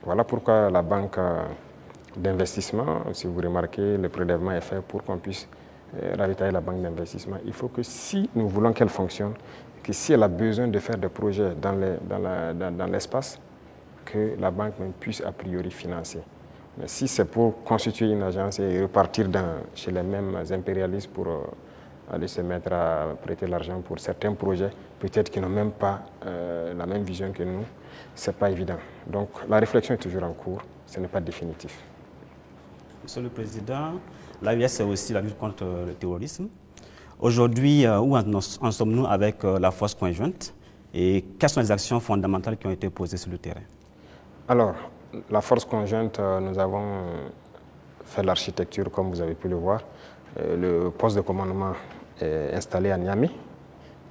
voilà pourquoi la banque d'investissement, si vous remarquez, le prélèvement est fait pour qu'on puisse ravitailler la banque d'investissement. Il faut que si nous voulons qu'elle fonctionne, que si elle a besoin de faire des projets dans l'espace, que la banque puisse a priori financer. Mais si c'est pour constituer une agence et repartir chez les mêmes impérialistes pour aller se mettre à prêter l'argent pour certains projets, peut-être qu'ils n'ont même pas la même vision que nous, ce n'est pas évident. Donc la réflexion est toujours en cours, ce n'est pas définitif. Monsieur le Président, l'AES, c'est aussi la lutte contre le terrorisme. Aujourd'hui, où en sommes-nous avec la force conjointe et quelles sont les actions fondamentales qui ont été posées sur le terrain? Alors, la force conjointe, nous avons fait l'architecture, comme vous avez pu le voir. Le poste de commandement est installé à Niamey.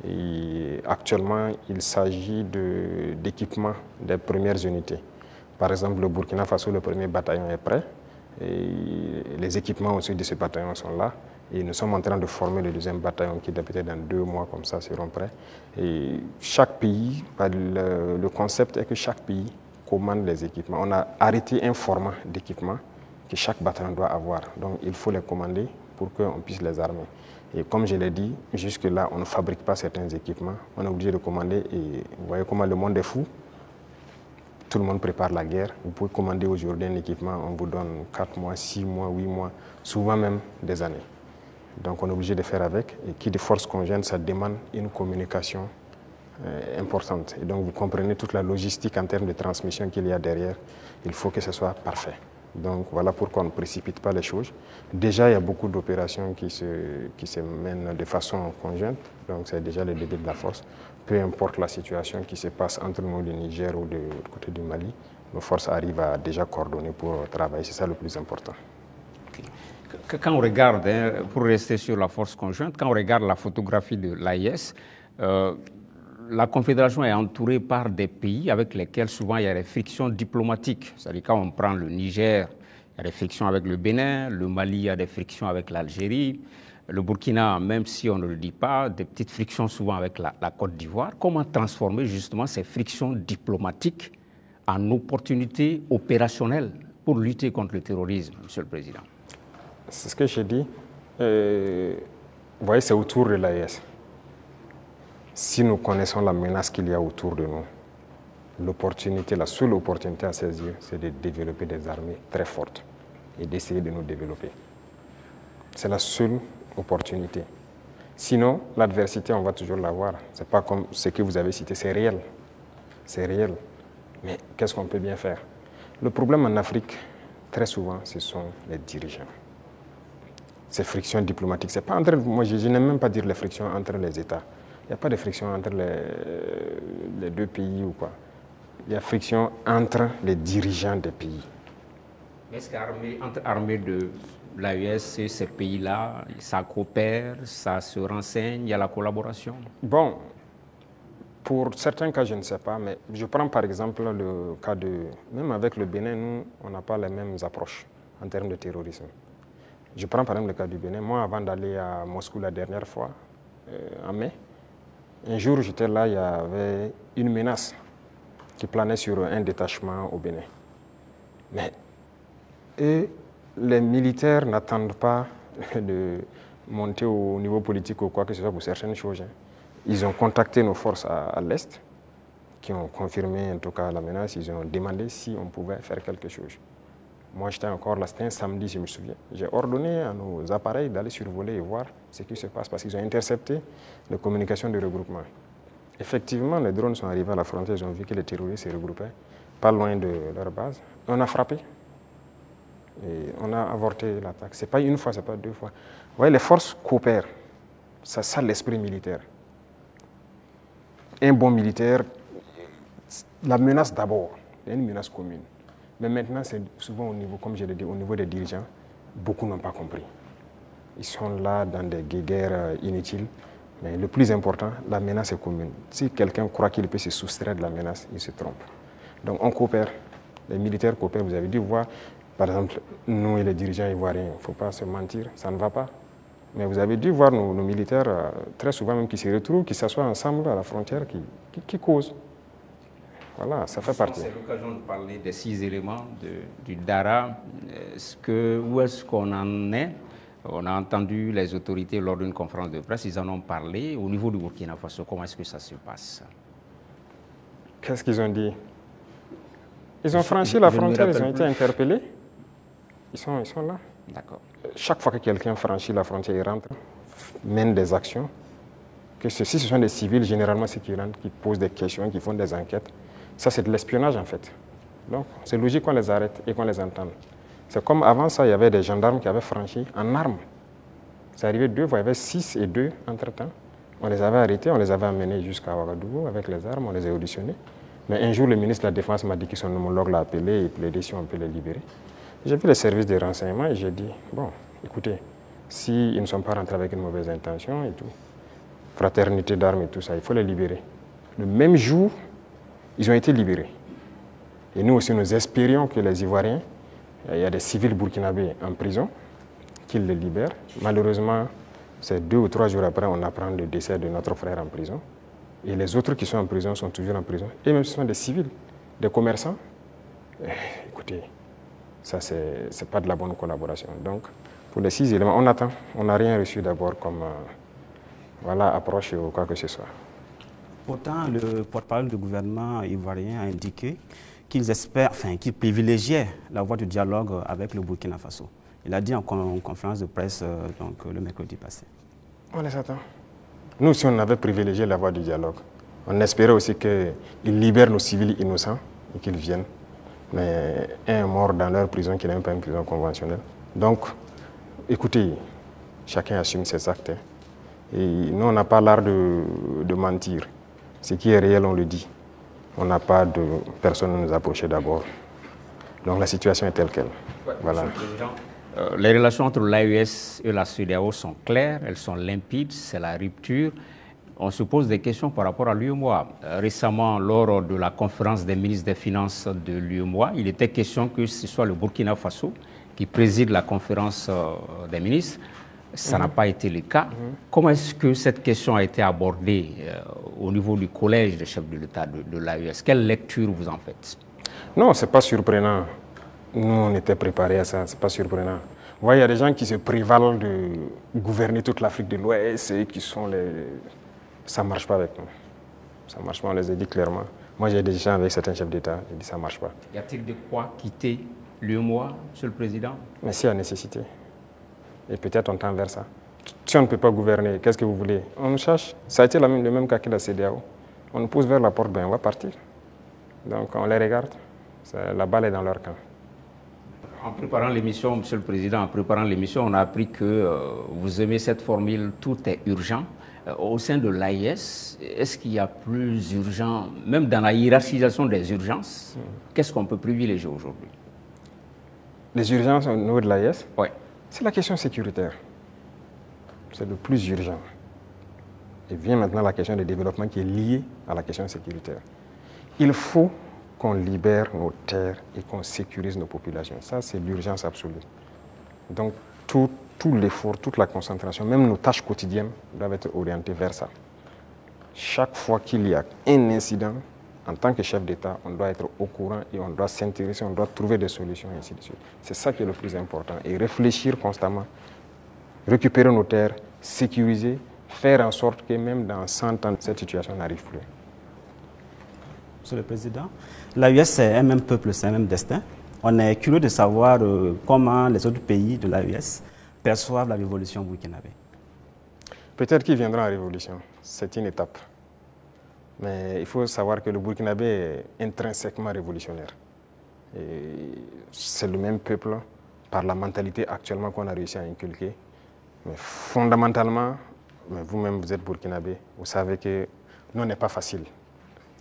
Et actuellement, il s'agit d'équipement des premières unités. Par exemple, le Burkina Faso, le premier bataillon est prêt. Et les équipements aussi de ce bataillon sont là. Et nous sommes en train de former le deuxième bataillon qui, peut-être dans 2 mois, comme ça, seront prêts. Et chaque pays, le concept est que chaque pays commande les équipements. On a arrêté un format d'équipement que chaque bataillon doit avoir. Donc il faut les commander pour qu'on puisse les armer. Et comme je l'ai dit, jusque-là, on ne fabrique pas certains équipements. On est obligé de commander. Et vous voyez comment le monde est fou. Tout le monde prépare la guerre. Vous pouvez commander aujourd'hui un équipement, on vous donne 4 mois, 6 mois, 8 mois, souvent même des années. Donc on est obligé de faire avec. Et qui de force conjointe, ça demande une communication importante. Et donc vous comprenez toute la logistique en termes de transmission qu'il y a derrière. Il faut que ce soit parfait. Donc voilà pourquoi on ne précipite pas les choses. Déjà, il y a beaucoup d'opérations qui se mènent de façon conjointe. Donc c'est déjà le début de la force. Peu importe la situation qui se passe entre nous, le Niger ou du côté du Mali, nos forces arrivent à déjà coordonner pour travailler. C'est ça le plus important. Okay. Quand on regarde, pour rester sur la force conjointe, quand on regarde la photographie de l'AES, la Confédération est entourée par des pays avec lesquels souvent il y a des frictions diplomatiques. C'est-à-dire quand on prend le Niger, il y a des frictions avec le Bénin, le Mali, il y a des frictions avec l'Algérie, le Burkina, même si on ne le dit pas, des petites frictions souvent avec la Côte d'Ivoire. Comment transformer justement ces frictions diplomatiques en opportunités opérationnelles pour lutter contre le terrorisme, Monsieur le Président? C'est ce que j'ai dit. Vous voyez, c'est autour de l'AES. Si nous connaissons la menace qu'il y a autour de nous, l'opportunité, la seule opportunité à saisir, c'est de développer des armées très fortes et d'essayer de nous développer. C'est la seule opportunité. Sinon, l'adversité, on va toujours l'avoir. Ce n'est pas comme ce que vous avez cité, c'est réel. C'est réel. Mais qu'est-ce qu'on peut bien faire? Le problème en Afrique, très souvent, ce sont les dirigeants. Ces frictions diplomatiques, c'est pas entre, moi je n'aime même pas dire les frictions entre les États. Il n'y a pas de friction entre les deux pays ou quoi. Il y a friction entre les dirigeants des pays. Est-ce qu'entre armées de l'AES et ces pays-là, ça coopère, ça se renseigne, il y a la collaboration? Bon, pour certains cas, je ne sais pas, mais je prends par exemple le cas de... Même avec le Bénin, nous, on n'a pas les mêmes approches en termes de terrorisme. Je prends par exemple le cas du Bénin. Moi, avant d'aller à Moscou la dernière fois, en mai, un jour, j'étais là, il y avait une menace qui planait sur un détachement au Bénin. Mais les militaires n'attendent pas de monter au niveau politique ou quoi que ce soit pour certaines choses. Ils ont contacté nos forces à l'Est, qui ont confirmé en tout cas la menace. Ils ont demandé si on pouvait faire quelque chose. Moi, j'étais encore là, c'était un samedi, je me souviens. J'ai ordonné à nos appareils d'aller survoler et voir ce qui se passe parce qu'ils ont intercepté les communications de regroupement. Effectivement, les drones sont arrivés à la frontière, ils ont vu que les terroristes se regroupaient pas loin de leur base. On a frappé et on a avorté l'attaque. Ce n'est pas une fois, ce n'est pas deux fois. Vous voyez, les forces coopèrent. C'est ça l'esprit militaire. Un bon militaire, la menace d'abord, il y a une menace commune. Mais maintenant, c'est souvent au niveau, comme je l'ai dit, au niveau des dirigeants, beaucoup n'ont pas compris. Ils sont là dans des guerres inutiles. Mais le plus important, la menace est commune. Si quelqu'un croit qu'il peut se soustraire de la menace, il se trompe. Donc on coopère. Les militaires coopèrent. Vous avez dû voir, par exemple, nous et les dirigeants ivoiriens, il ne faut pas se mentir, ça ne va pas. Mais vous avez dû voir nos militaires, très souvent même, qui se retrouvent, qui s'assoient ensemble à la frontière, qui causent. Voilà, ça fait partie. C'est l'occasion de parler des 6 éléments du DARA. Où est-ce qu'on en est? On a entendu les autorités lors d'une conférence de presse, ils en ont parlé. Au niveau du Burkina Faso, comment est-ce que ça se passe? Qu'est-ce qu'ils ont dit? Ils ont franchi la frontière, ils ont été interpellés. Ils sont là. D'accord. Chaque fois que quelqu'un franchit la frontière, il rentre, mène des actions. Que si ce sont des civils, généralement, c'est qui rentrent, qui posent des questions, qui font des enquêtes. Ça, c'est de l'espionnage, en fait. Donc, c'est logique qu'on les arrête et qu'on les entende. C'est comme avant ça, il y avait des gendarmes qui avaient franchi en armes. C'est arrivé 2 fois, il y avait 6 et 2 entre-temps. On les avait arrêtés, on les avait amenés jusqu'à Ouagadougou avec les armes, on les a auditionnés. Mais un jour, le ministre de la Défense m'a dit que son homologue l'a appelé et plaidé si on peut les libérer. J'ai vu les services de renseignement et j'ai dit, bon, écoutez, s'ils ne sont pas rentrés avec une mauvaise intention et tout, fraternité d'armes et tout ça, il faut les libérer. Le même jour, ils ont été libérés. Et nous aussi, nous espérions que les Ivoiriens, il y a des civils burkinabés en prison, qu'ils les libèrent. Malheureusement, c'est 2 ou 3 jours après, on apprend le décès de notre frère en prison. Et les autres qui sont en prison sont toujours en prison. Et même ce sont des civils, des commerçants. Écoutez, ça, c'est pas de la bonne collaboration. Donc, pour les 6 éléments, on attend. On n'a rien reçu d'abord comme approche ou quoi que ce soit. Pourtant, le porte-parole du gouvernement ivoirien a indiqué qu'ils espèrent, qu'ils privilégiaient la voie du dialogue avec le Burkina Faso. Il a dit en conférence de presse le mercredi passé. On les attend. Nous aussi, on avait privilégié la voie du dialogue. On espérait aussi qu'ils libèrent nos civils innocents et qu'ils viennent. Mais un est mort dans leur prison qui n'est même pas une prison conventionnelle. Donc, écoutez, chacun assume ses actes. Et nous, on n'a pas l'art de mentir. Ce qui est réel, on le dit. On n'a pas de personne à nous approcher d'abord. Donc la situation est telle qu'elle. Voilà. Les relations entre l'AES et la CEDEAO sont claires, elles sont limpides, c'est la rupture. on se pose des questions par rapport à l'UEMOA. Récemment, lors de la conférence des ministres des Finances de l'UEMOA, il était question que ce soit le Burkina Faso qui préside la conférence des ministres. Ça n'a pas été le cas. Comment est-ce que cette question a été abordée au niveau du collège des chefs de l'État de l'AES? Quelle lecture vous en faites? Non, ce n'est pas surprenant. Nous, on était préparés à ça, ce n'est pas surprenant. Vous voyez, il y a des gens qui se prévalent de gouverner toute l'Afrique de l'Ouest et qui sont les... Ça ne marche pas avec nous. Ça ne marche pas, on les a dit clairement. Moi, j'ai des gens avec certains chefs d'État, j'ai dit ça ne marche pas. Y a-t-il de quoi quitter l'UEMOA, Monsieur le Président? Mais s'il y a nécessité. Et peut-être on tend vers ça. Si on ne peut pas gouverner, qu'est-ce que vous voulez? On cherche. Ça a été le même cas que la CEDEAO. On nous pousse vers la porte, ben on va partir. Donc on les regarde. La balle est dans leur camp. En préparant l'émission, Monsieur le Président, en préparant l'émission, on a appris que vous aimez cette formule « tout est urgent ». Au sein de l'AIS, est-ce qu'il y a plus urgent, même dans la hiérarchisation des urgences, qu'est-ce qu'on peut privilégier aujourd'hui? Les urgences au niveau de l'AIS? Oui. C'est la question sécuritaire. C'est le plus urgent. Et vient maintenant la question du développement qui est liée à la question sécuritaire. Il faut qu'on libère nos terres et qu'on sécurise nos populations. Ça, c'est l'urgence absolue. Donc, tout l'effort, toute la concentration, même nos tâches quotidiennes doivent être orientées vers ça. Chaque fois qu'il y a un incident, en tant que chef d'État, on doit être au courant et on doit s'intéresser, on doit trouver des solutions et ainsi de suite. C'est ça qui est le plus important. Et réfléchir constamment, récupérer nos terres, sécuriser, faire en sorte que même dans 100 ans, cette situation n'arrive plus. Monsieur le Président, l'AES, c'est un même peuple, c'est un même destin. On est curieux de savoir comment les autres pays de l'AES perçoivent la révolution burkinabé. Peut-être qu'il viendra en révolution. C'est une étape. Mais il faut savoir que le Burkinabé est intrinsèquement révolutionnaire. C'est le même peuple, par la mentalité actuellement qu'on a réussi à inculquer. Mais fondamentalement, vous-même vous êtes Burkinabé, vous savez que nous, n'est pas facile.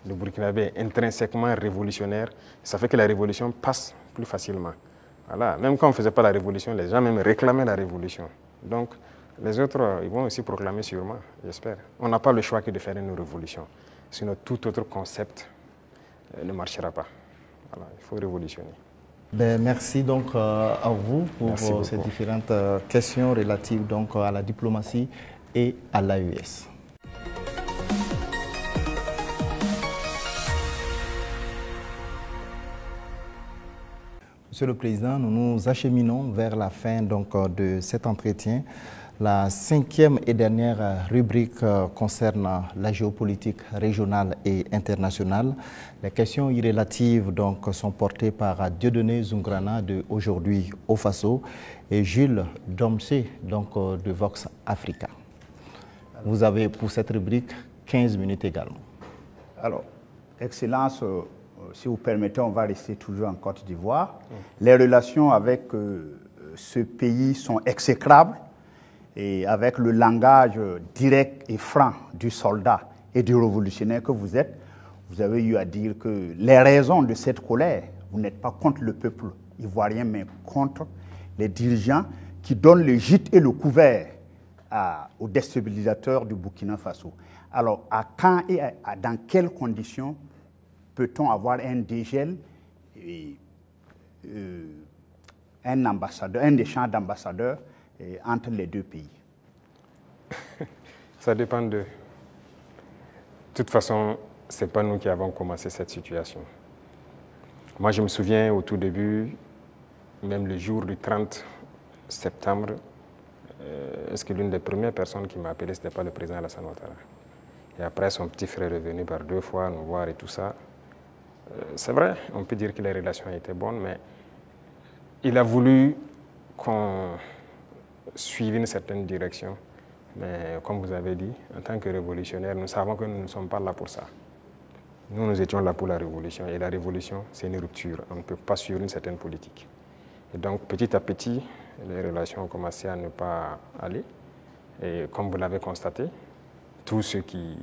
Le Burkinabé est intrinsèquement révolutionnaire. Ça fait que la révolution passe plus facilement. Voilà. Même quand on ne faisait pas la révolution, les gens même réclamaient la révolution. Donc, les autres, ils vont aussi proclamer sûrement, j'espère. On n'a pas le choix que de faire une révolution. Sinon, tout autre concept ne marchera pas. Voilà, il faut révolutionner. Ben, merci donc à vous pour ces différentes questions relatives donc à la diplomatie et à l'AES. Monsieur le Président, nous nous acheminons vers la fin donc, de cet entretien. La 5e et dernière rubrique concerne la géopolitique régionale et internationale. Les questions relatives donc, sont portées par Dieudonné Zungrana de Aujourd'hui au Faso et Jules Domsé donc, de Vox Africa. Vous avez pour cette rubrique 15 minutes également. Alors, Excellence, si vous permettez, on va rester toujours en Côte d'Ivoire. Les relations avec ce pays sont exécrables. Et avec le langage direct et franc du soldat et du révolutionnaire que vous êtes, vous avez eu à dire que les raisons de cette colère, vous n'êtes pas contre le peuple ivoirien, mais contre les dirigeants qui donnent le gîte et le couvert aux déstabilisateurs du Burkina Faso. Alors, à quand et dans quelles conditions peut-on avoir un dégel et un échange d'ambassadeurs entre les deux pays? Ça dépend d'eux. De toute façon, ce n'est pas nous qui avons commencé cette situation. Moi, je me souviens au tout début, même le jour du 30 septembre, est-ce que l'une des premières personnes qui m'a appelé, ce n'était pas le président Alassane Ouattara. Et après, son petit frère est venu par 2 fois nous voir et tout ça. C'est vrai, on peut dire que les relations étaient bonnes, mais il a voulu qu'on suive une certaine direction. Mais comme vous avez dit, en tant que révolutionnaire, nous savons que nous ne sommes pas là pour ça. Nous étions là pour la révolution. Et la révolution, c'est une rupture. On ne peut pas suivre une certaine politique. Et donc, petit à petit, les relations ont commencé à ne pas aller. Et comme vous l'avez constaté, tous ceux qui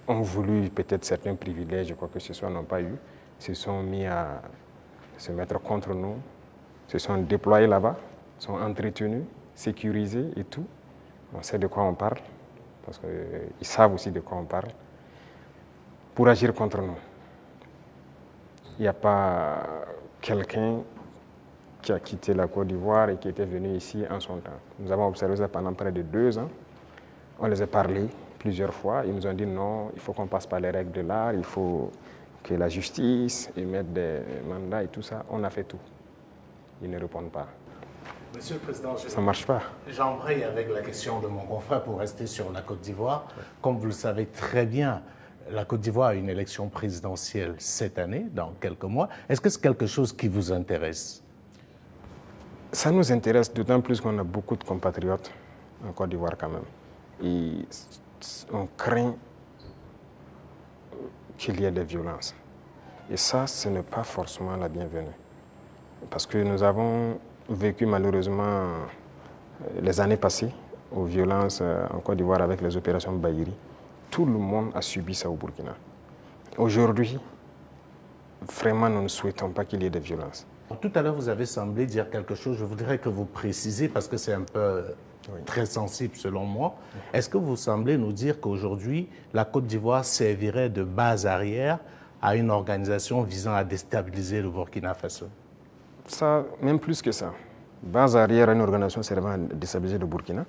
ont voulu peut-être certains privilèges, quoi que ce soit, n'ont pas eu, se sont mis à se mettre contre nous, se sont déployés là-bas, sont entretenus, sécurisés et tout. On sait de quoi on parle. parce qu'ils savent aussi de quoi on parle, pour agir contre nous. Il n'y a pas quelqu'un qui a quitté la Côte d'Ivoire et qui était venu ici en son temps. Nous avons observé ça pendant près de 2 ans. On les a parlé plusieurs fois. Ils nous ont dit non, il faut qu'on passe par les règles de l'art, il faut que la justice émette des mandats et tout ça. On a fait tout. Ils ne répondent pas. Monsieur le Président, ça ne marche pas. J'embraye avec la question de mon confrère pour rester sur la Côte d'Ivoire. Comme vous le savez très bien, la Côte d'Ivoire a une élection présidentielle cette année, dans quelques mois. Est-ce que c'est quelque chose qui vous intéresse? Ça nous intéresse d'autant plus qu'on a beaucoup de compatriotes en Côte d'Ivoire quand même. Et on craint qu'il y ait des violences. Et ça, ce n'est pas forcément la bienvenue. Parce que nous avons vécu malheureusement les années passées aux violences en Côte d'Ivoire avec les opérations Bahiri. Tout le monde a subi ça au Burkina. Aujourd'hui, vraiment, nous ne souhaitons pas qu'il y ait des violences. Tout à l'heure, vous avez semblé dire quelque chose. Je voudrais que vous précisiez, parce que c'est un peu très sensible selon moi. Est-ce que vous semblez nous dire qu'aujourd'hui, la Côte d'Ivoire servirait de base arrière à une organisation visant à déstabiliser le Burkina Faso? Ça, même plus que ça. Base arrière à une organisation servant à déstabiliser le Burkina.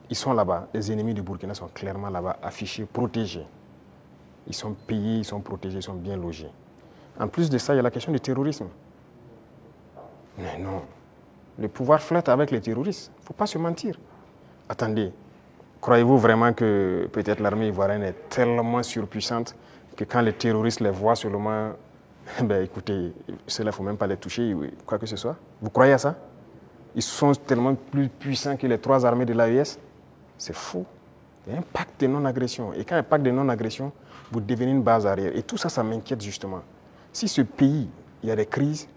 Ils sont là-bas. Les ennemis du Burkina sont clairement là-bas, affichés, protégés. Ils sont payés, ils sont protégés, ils sont bien logés. En plus de ça, il y a la question du terrorisme. Mais non, le pouvoir flotte avec les terroristes. Il ne faut pas se mentir. Attendez, croyez-vous vraiment que peut-être l'armée ivoirienne est tellement surpuissante que quand les terroristes les voient seulement, ben écoutez, cela, il ne faut même pas les toucher, quoi que ce soit? Vous croyez à ça? Ils sont tellement plus puissants que les 3 armées de l'AES? C'est faux. Il y a un pacte de non-agression. Et quand il y a un pacte de non-agression, vous devenez une base arrière. Et tout ça, ça m'inquiète justement. Si ce pays, il y a des crises,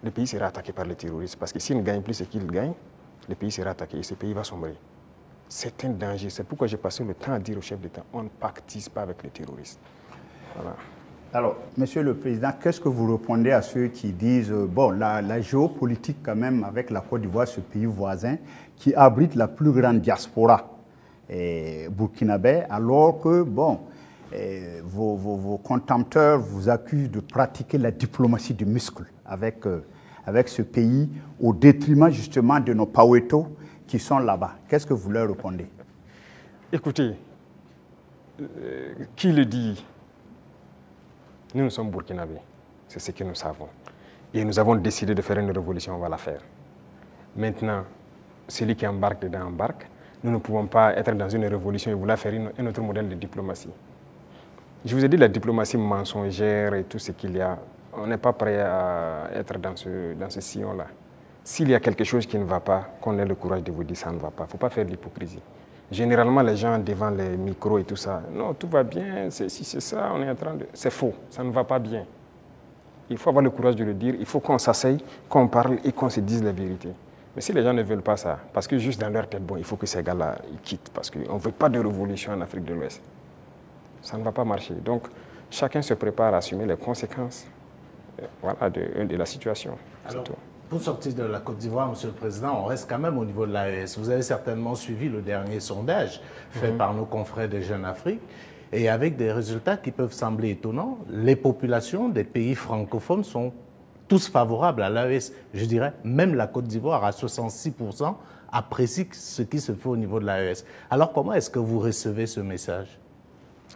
le pays sera attaqué par les terroristes. Parce que s'ils ne gagnent plus ce qu'ils gagnent, le pays sera attaqué et ce pays va sombrer. C'est un danger. C'est pourquoi j'ai passé le temps à dire au chef d'État, on ne pactise pas avec les terroristes. Voilà. Alors, Monsieur le Président, qu'est-ce que vous répondez à ceux qui disent, bon, la géopolitique quand même avec la Côte d'Ivoire, ce pays voisin, qui abrite la plus grande diaspora burkinabé, alors que, bon, vos contempteurs vous accusent de pratiquer la diplomatie du muscle avec ce pays, au détriment justement de nos Paweto qui sont là-bas. Qu'est-ce que vous leur répondez? Écoutez, qui le dit? Nous sommes burkinabés, c'est ce que nous savons. Et nous avons décidé de faire une révolution, on va la faire. Maintenant, celui qui embarque dedans embarque. Nous ne pouvons pas être dans une révolution et vouloir faire un autre modèle de diplomatie. Je vous ai dit la diplomatie mensongère et tout ce qu'il y a. On n'est pas prêt à être dans ce sillon-là. S'il y a quelque chose qui ne va pas, qu'on ait le courage de vous dire ça ne va pas. Il ne faut pas faire de l'hypocrisie. Généralement, les gens devant les micros et tout ça, non, tout va bien, si c'est ça, on est en train de... C'est faux, ça ne va pas bien. Il faut avoir le courage de le dire, il faut qu'on s'asseye, qu'on parle et qu'on se dise la vérité. Mais si les gens ne veulent pas ça, parce que juste dans leur tête, bon, il faut que ces gars-là quittent, parce qu'on ne veut pas de révolution en Afrique de l'Ouest. Ça ne va pas marcher. Donc, chacun se prépare à assumer les conséquences voilà, de la situation. Alors, pour sortir de la Côte d'Ivoire, Monsieur le Président, on reste quand même au niveau de l'AES. Vous avez certainement suivi le dernier sondage fait par nos confrères de Jeune Afrique. Et avec des résultats qui peuvent sembler étonnants, les populations des pays francophones sont tous favorables à l'AES. Je dirais, même la Côte d'Ivoire, à 66%, apprécie ce qui se fait au niveau de l'AES. Alors, comment est-ce que vous recevez ce message?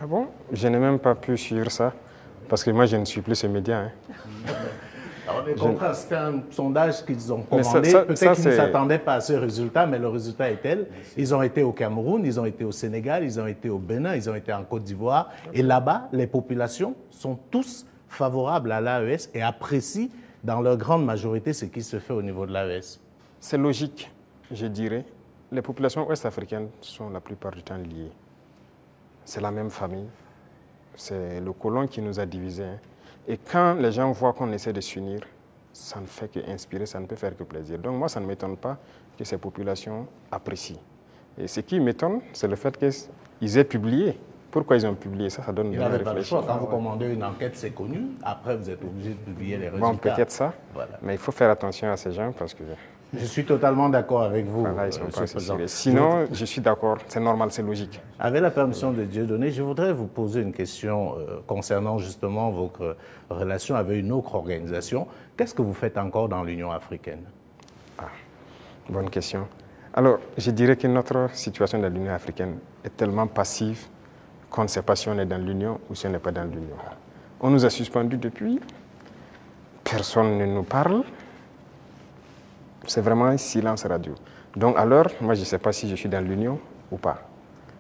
Ah bon? Je n'ai même pas pu suivre ça, parce que moi, je ne suis plus ce média. Hein. Alors, les confrères, c'était un sondage qu'ils ont commandé. Peut-être qu'ils ne s'attendaient pas à ce résultat, mais le résultat est tel. Ils ont été au Cameroun, ils ont été au Sénégal, ils ont été au Bénin, ils ont été en Côte d'Ivoire. Et là-bas, les populations sont tous favorables à l'AES et apprécient dans leur grande majorité ce qui se fait au niveau de l'AES. C'est logique, je dirais. Les populations ouest-africaines sont la plupart du temps liées. C'est la même famille. C'est le colon qui nous a divisés. Hein. Et quand les gens voient qu'on essaie de s'unir, ça ne fait qu'inspirer, ça ne peut faire que plaisir. Donc moi, ça ne m'étonne pas que ces populations apprécient. Et ce qui m'étonne, c'est le fait qu'ils aient publié. Pourquoi ils ont publié ça? Ça donne de réfléchir. Pas le choix. Quand vous commandez une enquête, c'est connu. Après, vous êtes obligé de publier les résultats. Bon, peut-être ça. Voilà. Mais il faut faire attention à ces gens parce que Je suis totalement d'accord avec vous. Voilà, ils sont pas assez sérieux. Sinon, je suis d'accord, c'est normal, c'est logique. Avec la permission de Dieudonné, je voudrais vous poser une question concernant justement votre relation avec une autre organisation. Qu'est-ce que vous faites encore dans l'Union africaine? Bonne question. Alors, je dirais que notre situation dans l'Union africaine est tellement passive qu'on ne sait pas si on est dans l'Union ou si on n'est pas dans l'Union. On nous a suspendus depuis, personne ne nous parle, c'est vraiment un silence radio. Donc alors, moi je ne sais pas si je suis dans l'Union ou pas.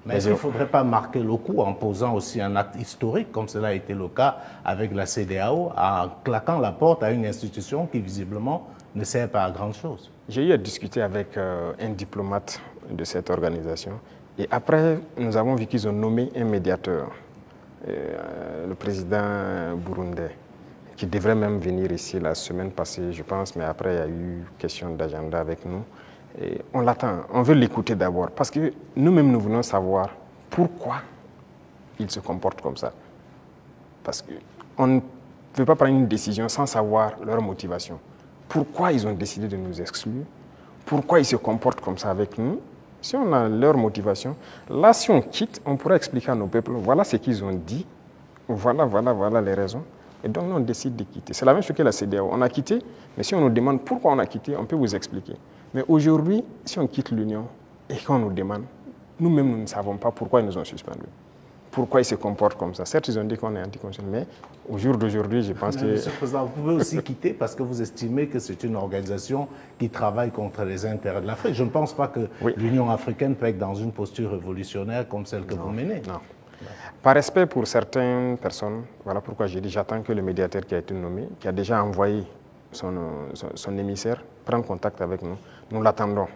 Mais est-ce qu'il ne faudrait pas marquer le coup en posant aussi un acte historique, comme cela a été le cas avec la CEDEAO, en claquant la porte à une institution qui visiblement ne sert pas à grand-chose? J'ai eu à discuter avec un diplomate de cette organisation et après, nous avons vu qu'ils ont nommé un médiateur, le président burundais, qui devrait même venir ici la semaine passée, je pense, mais après, il y a eu question d'agenda avec nous. Et on l'attend, on veut l'écouter d'abord, parce que nous-mêmes, nous voulons savoir pourquoi ils se comportent comme ça. Parce qu'on ne peut pas prendre une décision sans savoir leur motivation. Pourquoi ils ont décidé de nous exclure? Pourquoi ils se comportent comme ça avec nous? Si on a leur motivation, là, si on quitte, on pourra expliquer à nos peuples, voilà ce qu'ils ont dit, voilà les raisons. Et donc, nous, on décide de quitter. C'est la même chose que la CEDEAO. On a quitté, mais si on nous demande pourquoi on a quitté, on peut vous expliquer. Mais aujourd'hui, si on quitte l'Union et qu'on nous demande, nous-mêmes, nous ne savons pas pourquoi ils nous ont suspendus. Pourquoi ils se comportent comme ça. Certes, ils ont dit qu'on est anticonstitutionnel, mais au jour d'aujourd'hui, je pense que... Monsieur le Président, vous pouvez aussi quitter parce que vous estimez que c'est une organisation qui travaille contre les intérêts de l'Afrique. Je ne pense pas que l'Union africaine peut être dans une posture révolutionnaire comme celle que vous menez. Non. Par respect pour certaines personnes, voilà pourquoi j'ai dit j'attends que le médiateur qui a été nommé, qui a déjà envoyé son émissaire, prenne contact avec nous. Nous l'attendons.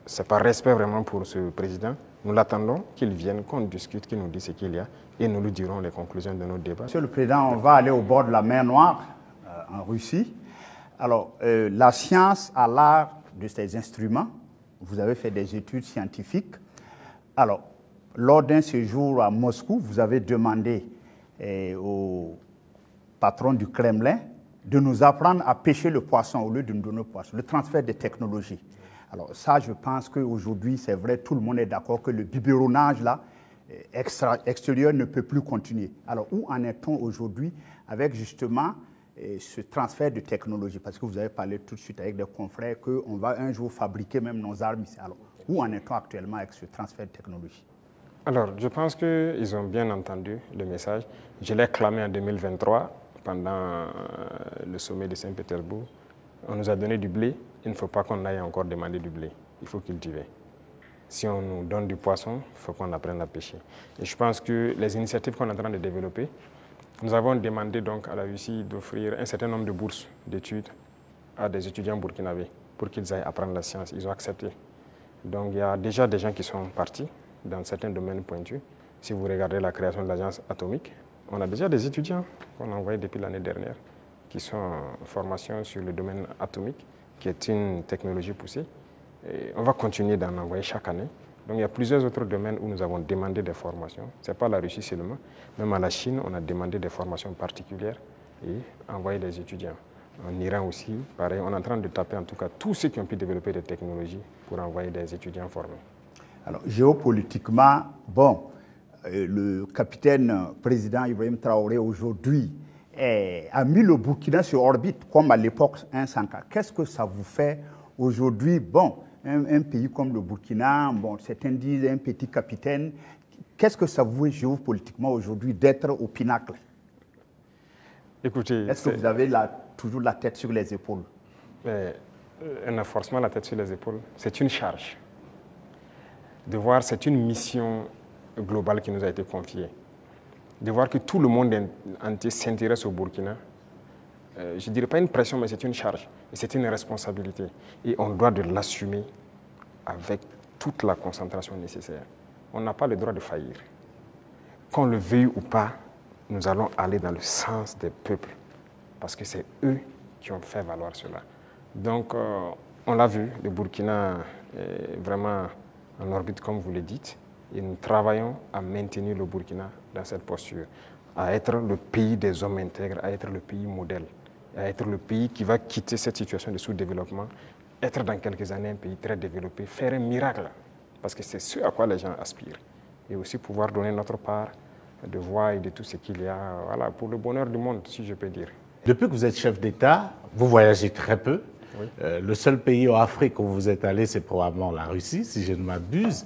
C'est par respect vraiment pour ce président. Nous l'attendons qu'il vienne, qu'on discute, qu'il nous dise ce qu'il y a et nous lui dirons les conclusions de nos débats. Monsieur le Président, on va aller au bord de la mer Noire, en Russie. Alors, la science a l'art de ces instruments. Vous avez fait des études scientifiques. Alors, lors d'un séjour à Moscou, vous avez demandé au patron du Kremlin de nous apprendre à pêcher le poisson au lieu de nous donner le poisson, le transfert des technologies. Alors ça, je pense qu'aujourd'hui, c'est vrai, tout le monde est d'accord que le biberonnage là, extérieur ne peut plus continuer. Alors où en est-on aujourd'hui avec justement ce transfert de technologie? Parce que vous avez parlé tout de suite avec des confrères qu'on va un jour fabriquer même nos armes ici. Alors où en est-on actuellement avec ce transfert de technologie? Alors, je pense qu'ils ont bien entendu le message. Je l'ai clamé en 2023 pendant le sommet de Saint-Pétersbourg. On nous a donné du blé. Il ne faut pas qu'on aille encore demander du blé. Il faut cultiver. Si on nous donne du poisson, il faut qu'on apprenne à pêcher. Et je pense que les initiatives qu'on est en train de développer, nous avons demandé donc à la Russie d'offrir un certain nombre de bourses d'études à des étudiants burkinabés pour qu'ils aillent apprendre la science. Ils ont accepté. Donc il y a déjà des gens qui sont partis dans certains domaines pointus. Si vous regardez la création de l'agence atomique, on a déjà des étudiants qu'on a envoyés depuis l'année dernière qui sont en formation sur le domaine atomique, qui est une technologie poussée. Et on va continuer d'en envoyer chaque année. Donc il y a plusieurs autres domaines où nous avons demandé des formations. Ce n'est pas la Russie seulement. Même à la Chine, on a demandé des formations particulières et envoyé des étudiants. En Iran aussi, pareil, on est en train de taper en tout cas tous ceux qui ont pu développer des technologies pour envoyer des étudiants formés. Alors géopolitiquement, bon, le capitaine président Ibrahim Traoré aujourd'hui a mis le Burkina sur orbite, comme à l'époque un Sankara. Qu'est-ce que ça vous fait aujourd'hui? Bon, un pays comme le Burkina, bon, certains disent un petit capitaine. Qu'est-ce que ça vous fait géopolitiquement aujourd'hui d'être au pinacle? Écoutez, est-ce que vous avez toujours la tête sur les épaules? Un renforcement la tête sur les épaules, c'est une charge. De voir, c'est une mission globale qui nous a été confiée. De voir que tout le monde entier s'intéresse au Burkina, je ne dirais pas une pression, mais c'est une charge. Et c'est une responsabilité. Et on doit de l'assumer avec toute la concentration nécessaire. On n'a pas le droit de faillir. Qu'on le veuille ou pas, nous allons aller dans le sens des peuples. Parce que c'est eux qui ont fait valoir cela. Donc, on l'a vu, le Burkina est vraiment en orbite, comme vous le dites. Et nous travaillons à maintenir le Burkina dans cette posture, à être le pays des hommes intègres, à être le pays modèle, à être le pays qui va quitter cette situation de sous-développement être dans quelques années un pays très développé, faire un miracle, parce que c'est ce à quoi les gens aspirent. Et aussi pouvoir donner notre part de voix et de tout ce qu'il y a, voilà, pour le bonheur du monde, si je peux dire. Depuis que vous êtes chef d'État, vous voyagez très peu. Oui. Le seul pays en Afrique où vous êtes allé, c'est probablement la Russie, si je ne m'abuse.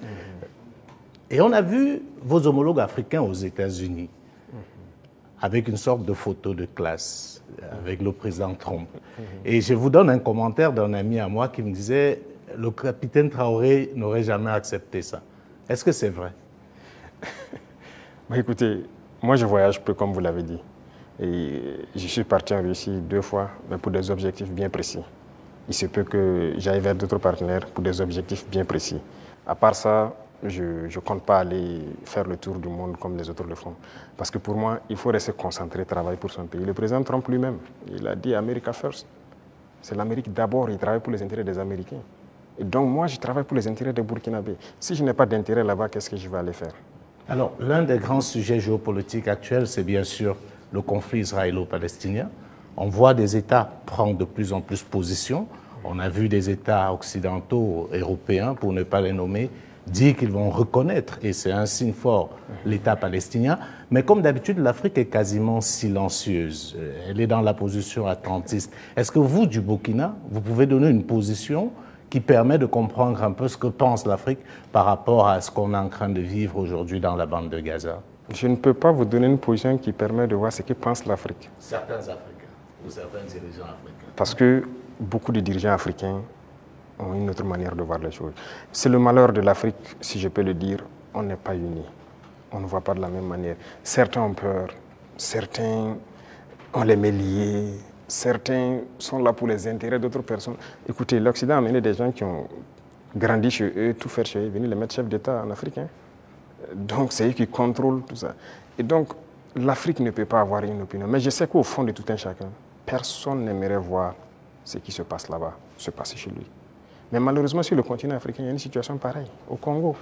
Et on a vu vos homologues africains aux États-Unis, avec une sorte de photo de classe, avec le président Trump. Et je vous donne un commentaire d'un ami à moi qui me disait « Le capitaine Traoré n'aurait jamais accepté ça ». Est-ce que c'est vrai? Écoutez, moi je voyage peu, comme vous l'avez dit. Et je suis parti en Russie 2 fois, mais pour des objectifs bien précis. Il se peut que j'aille vers d'autres partenaires pour des objectifs bien précis. À part ça, je ne compte pas aller faire le tour du monde comme les autres le font. Parce que pour moi, il faut rester concentré, travailler pour son pays. Le président Trump lui-même, il a dit « America first ». C'est l'Amérique d'abord, il travaille pour les intérêts des Américains. Et donc moi, je travaille pour les intérêts des Burkinabés. Si je n'ai pas d'intérêt là-bas, qu'est-ce que je vais aller faire? Alors, l'un des grands sujets géopolitiques actuels, c'est bien sûr le conflit israélo-palestinien. On voit des États prendre de plus en plus position. On a vu des États occidentaux, européens, pour ne pas les nommer, dire qu'ils vont reconnaître, et c'est un signe fort, l'État palestinien. Mais comme d'habitude, l'Afrique est quasiment silencieuse. Elle est dans la position attentiste. Est-ce que vous, du Burkina, vous pouvez donner une position qui permet de comprendre un peu ce que pense l'Afrique par rapport à ce qu'on est en train de vivre aujourd'hui dans la bande de Gaza? Je ne peux pas vous donner une position qui permet de voir ce que pense l'Afrique. Certains Africains ou certains dirigeants africains. Parce que beaucoup de dirigeants africains ont une autre manière de voir les choses. C'est le malheur de l'Afrique, si je peux le dire, on n'est pas unis. On ne voit pas de la même manière. Certains ont peur, certains on les met liés, certains sont là pour les intérêts d'autres personnes. Écoutez, l'Occident a amené des gens qui ont grandi chez eux, tout faire chez eux, venir les mettre chefs d'État en Afrique. Hein. Donc c'est eux qui contrôlent tout ça. Et donc l'Afrique ne peut pas avoir une opinion. Mais je sais qu'au fond de tout un chacun, personne n'aimerait voir ce qui se passe là-bas, se passer chez lui. Mais malheureusement, sur le continent africain, il y a une situation pareille. Au Congo,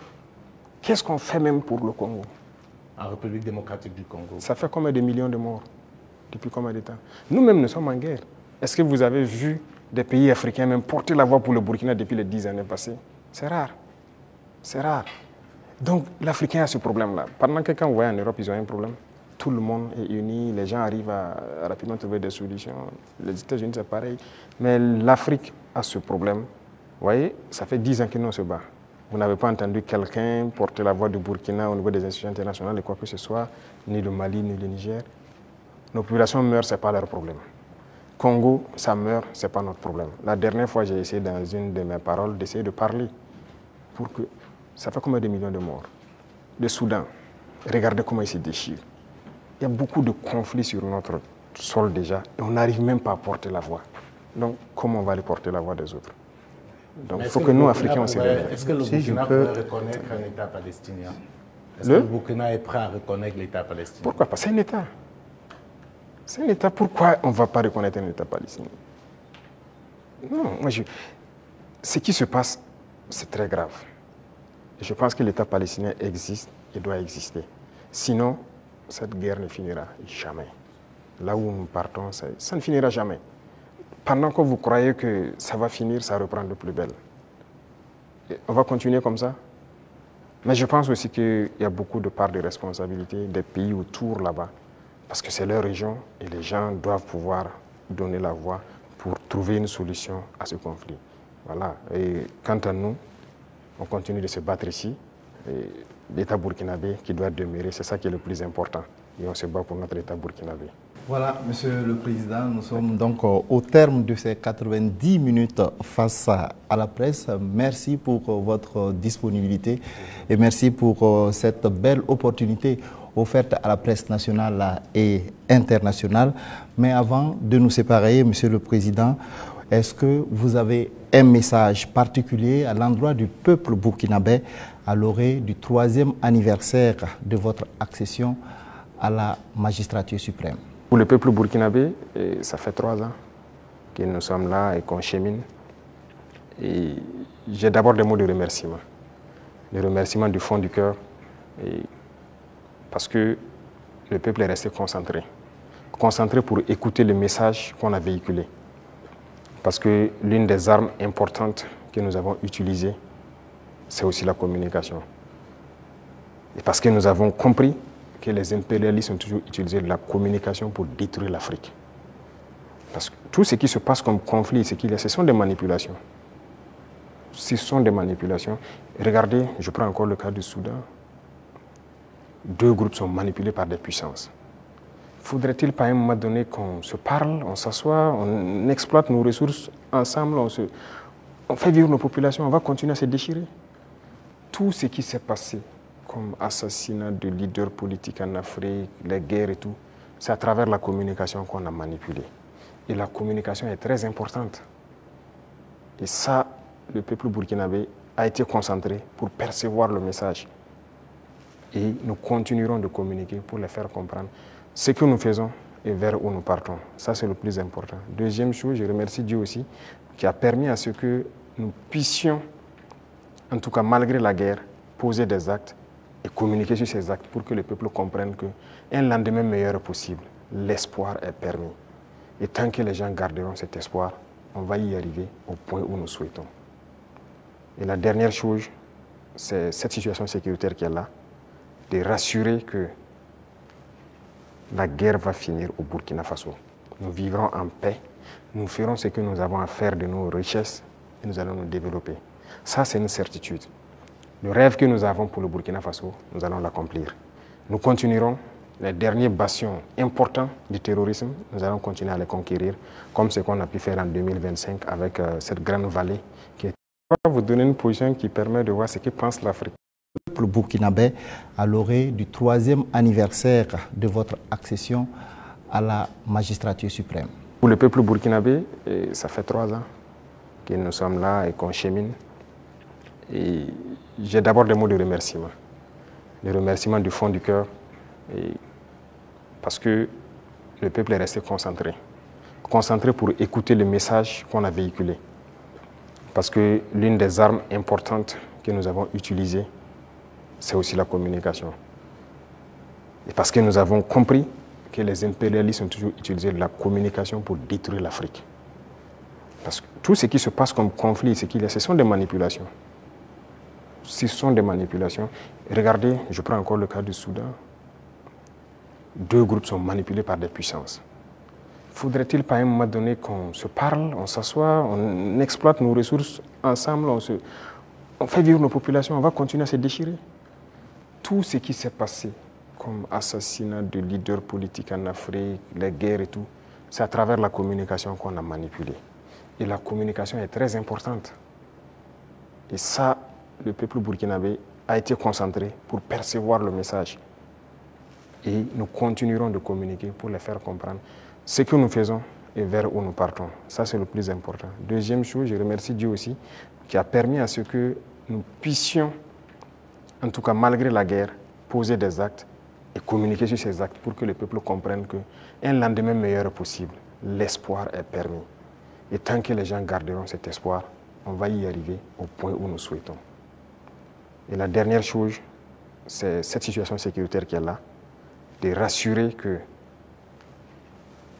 qu'est-ce qu'on fait même pour le Congo? En République démocratique du Congo. Ça fait combien de millions de morts depuis combien de temps? Nous-mêmes, nous sommes en guerre. Est-ce que vous avez vu des pays africains même porter la voix pour le Burkina depuis les 10 années passées? C'est rare. C'est rare. Donc, l'Africain a ce problème-là. Pendant que quand vous voyez en Europe, ils ont un problème. Tout le monde est uni, les gens arrivent à rapidement trouver des solutions. Les États-Unis, c'est pareil. Mais l'Afrique a ce problème. Vous voyez, ça fait 10 ans que nous on se bat. Vous n'avez pas entendu quelqu'un porter la voix du Burkina au niveau des institutions internationales, et quoi que ce soit, ni le Mali, ni le Niger. Nos populations meurent, ce n'est pas leur problème. Congo, ça meurt, ce n'est pas notre problème. La dernière fois, j'ai essayé dans une de mes paroles d'essayer de parler pour que... Ça fait combien de millions de morts? Le Soudan, regardez comment il se déchire. Il y a beaucoup de conflits sur notre sol déjà, et on n'arrive même pas à porter la voix. Donc, comment on va aller porter la voix des autres? Donc, il faut que nous, Africains, on se réveille. Est-ce que le Burkina peut reconnaître un État palestinien? Est-ce que le Burkina est prêt à reconnaître l'État palestinien? Pourquoi pas? C'est un État. C'est un État. Pourquoi on ne va pas reconnaître un État palestinien? Non, moi, ce qui se passe, c'est très grave. Je pense que l'État palestinien existe et doit exister. Sinon, cette guerre ne finira jamais. Là où nous partons, ça ne finira jamais. Pendant que vous croyez que ça va finir, ça reprend de plus belle. Et on va continuer comme ça. Mais je pense aussi qu'il y a beaucoup de parts de responsabilité des pays autour là-bas. Parce que c'est leur région et les gens doivent pouvoir donner la voix pour trouver une solution à ce conflit. Voilà. Et quant à nous, on continue de se battre ici. L'État burkinabé qui doit demeurer, c'est ça qui est le plus important. Et on se bat pour notre État burkinabé. Voilà, Monsieur le Président, nous sommes donc au terme de ces 90 minutes face à la presse. Merci pour votre disponibilité et merci pour cette belle opportunité offerte à la presse nationale et internationale. Mais avant de nous séparer, Monsieur le Président, est-ce que vous avez un message particulier à l'endroit du peuple burkinabé à l'orée du 3e anniversaire de votre accession à la magistrature suprême? Pour le peuple burkinabé, ça fait 3 ans que nous sommes là et qu'on chemine. Et j'ai d'abord des mots de remerciement. Des remerciements du fond du cœur. Parce que le peuple est resté concentré. Concentré pour écouter le message qu'on a véhiculé. Parce que l'une des armes importantes que nous avons utilisées, c'est aussi la communication. Et parce que nous avons compris que les impérialistes ont toujours utilisé la communication pour détruire l'Afrique. Parce que tout ce qui se passe comme conflit, ce sont des manipulations. Ce sont des manipulations. Regardez, je prends encore le cas du Soudan. 2 groupes sont manipulés par des puissances. Faudrait-il pas à un moment donné qu'on se parle, on s'assoit, on exploite nos ressources ensemble, on fait vivre nos populations, on va continuer à se déchirer? Tout ce qui s'est passé comme assassinat de leaders politiques en Afrique, les guerres et tout, c'est à travers la communication qu'on a manipulé. Et la communication est très importante. Et ça, le peuple burkinabé a été concentré pour percevoir le message. Et nous continuerons de communiquer pour les faire comprendre ce que nous faisons et vers où nous partons. Ça, c'est le plus important. Deuxième chose, je remercie Dieu aussi, qui a permis à ce que nous puissions, en tout cas malgré la guerre, poser des actes et communiquer sur ces actes pour que le peuple comprenne qu'un lendemain meilleur est possible. L'espoir est permis. Et tant que les gens garderont cet espoir, on va y arriver au point où nous souhaitons. Et la dernière chose, c'est cette situation sécuritaire qui est là, de rassurer que la guerre va finir au Burkina Faso. Nous vivrons en paix, nous ferons ce que nous avons à faire de nos richesses et nous allons nous développer. Ça, c'est une certitude. Le rêve que nous avons pour le Burkina Faso, nous allons l'accomplir. Nous continuerons les derniers bastions importants du terrorisme, nous allons continuer à les conquérir, comme ce qu'on a pu faire en 2025 avec cette grande vallée qui est... Je vais vous donner une position qui permet de voir ce que pense l'Afrique. Le peuple burkinabé, à l'orée du 3e anniversaire de votre accession à la magistrature suprême. Pour le peuple burkinabé, ça fait 3 ans que nous sommes là et qu'on chemine. Et j'ai d'abord des mots de remerciement. Des remerciements du fond du cœur. Parce que le peuple est resté concentré. Concentré pour écouter le message qu'on a véhiculé. Parce que l'une des armes importantes que nous avons utilisées, c'est aussi la communication. Et parce que nous avons compris que les impérialistes ont toujours utilisé la communication pour détruire l'Afrique. Parce que tout ce qui se passe comme conflit, ce sont des manipulations. Ce sont des manipulations. Regardez, je prends encore le cas du Soudan. 2 groupes sont manipulés par des puissances. Faudrait-il pas à un moment donné qu'on se parle, on s'assoit, on exploite nos ressources ensemble, on fait vivre nos populations, on va continuer à se déchirer? Tout ce qui s'est passé comme assassinat de leaders politiques en Afrique, les guerres et tout, c'est à travers la communication qu'on a manipulé. Et la communication est très importante. Et ça, le peuple burkinabé a été concentré pour percevoir le message. Et nous continuerons de communiquer pour les faire comprendre ce que nous faisons et vers où nous partons. Ça, c'est le plus important. Deuxième chose, je remercie Dieu aussi, qui a permis à ce que nous puissions, en tout cas malgré la guerre, poser des actes et communiquer sur ces actes pour que le peuple comprenne qu'un lendemain meilleur est possible. L'espoir est permis. Et tant que les gens garderont cet espoir, on va y arriver au point où nous souhaitons. Et la dernière chose, c'est cette situation sécuritaire qui est là, de rassurer que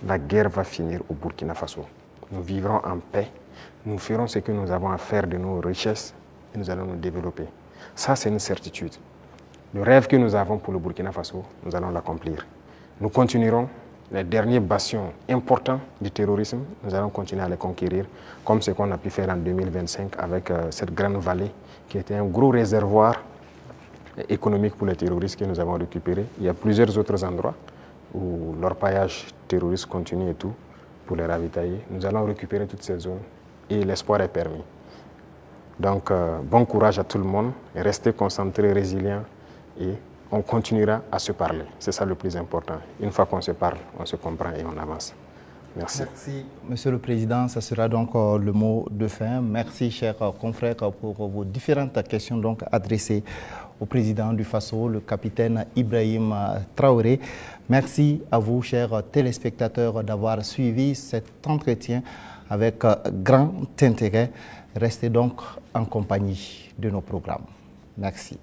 la guerre va finir au Burkina Faso. Nous vivrons en paix, nous ferons ce que nous avons à faire de nos richesses et nous allons nous développer. Ça, c'est une certitude. Le rêve que nous avons pour le Burkina Faso, nous allons l'accomplir. Nous continuerons les derniers bastions importants du terrorisme, nous allons continuer à les conquérir, comme ce qu'on a pu faire en 2025 avec cette grande vallée qui était un gros réservoir économique pour les terroristes que nous avons récupéré. Il y a plusieurs autres endroits où l'orpaillage terroriste continue et tout, pour les ravitailler. Nous allons récupérer toutes ces zones et l'espoir est permis. Donc, bon courage à tout le monde, restez concentrés, résilients et on continuera à se parler. C'est ça le plus important. Une fois qu'on se parle, on se comprend et on avance. Merci. Merci, Monsieur le Président. Ça sera donc le mot de fin. Merci, chers confrères, pour vos différentes questions donc adressées au président du Faso, le capitaine Ibrahim Traoré. Merci à vous, chers téléspectateurs, d'avoir suivi cet entretien avec grand intérêt. Restez donc en compagnie de nos programmes. Merci.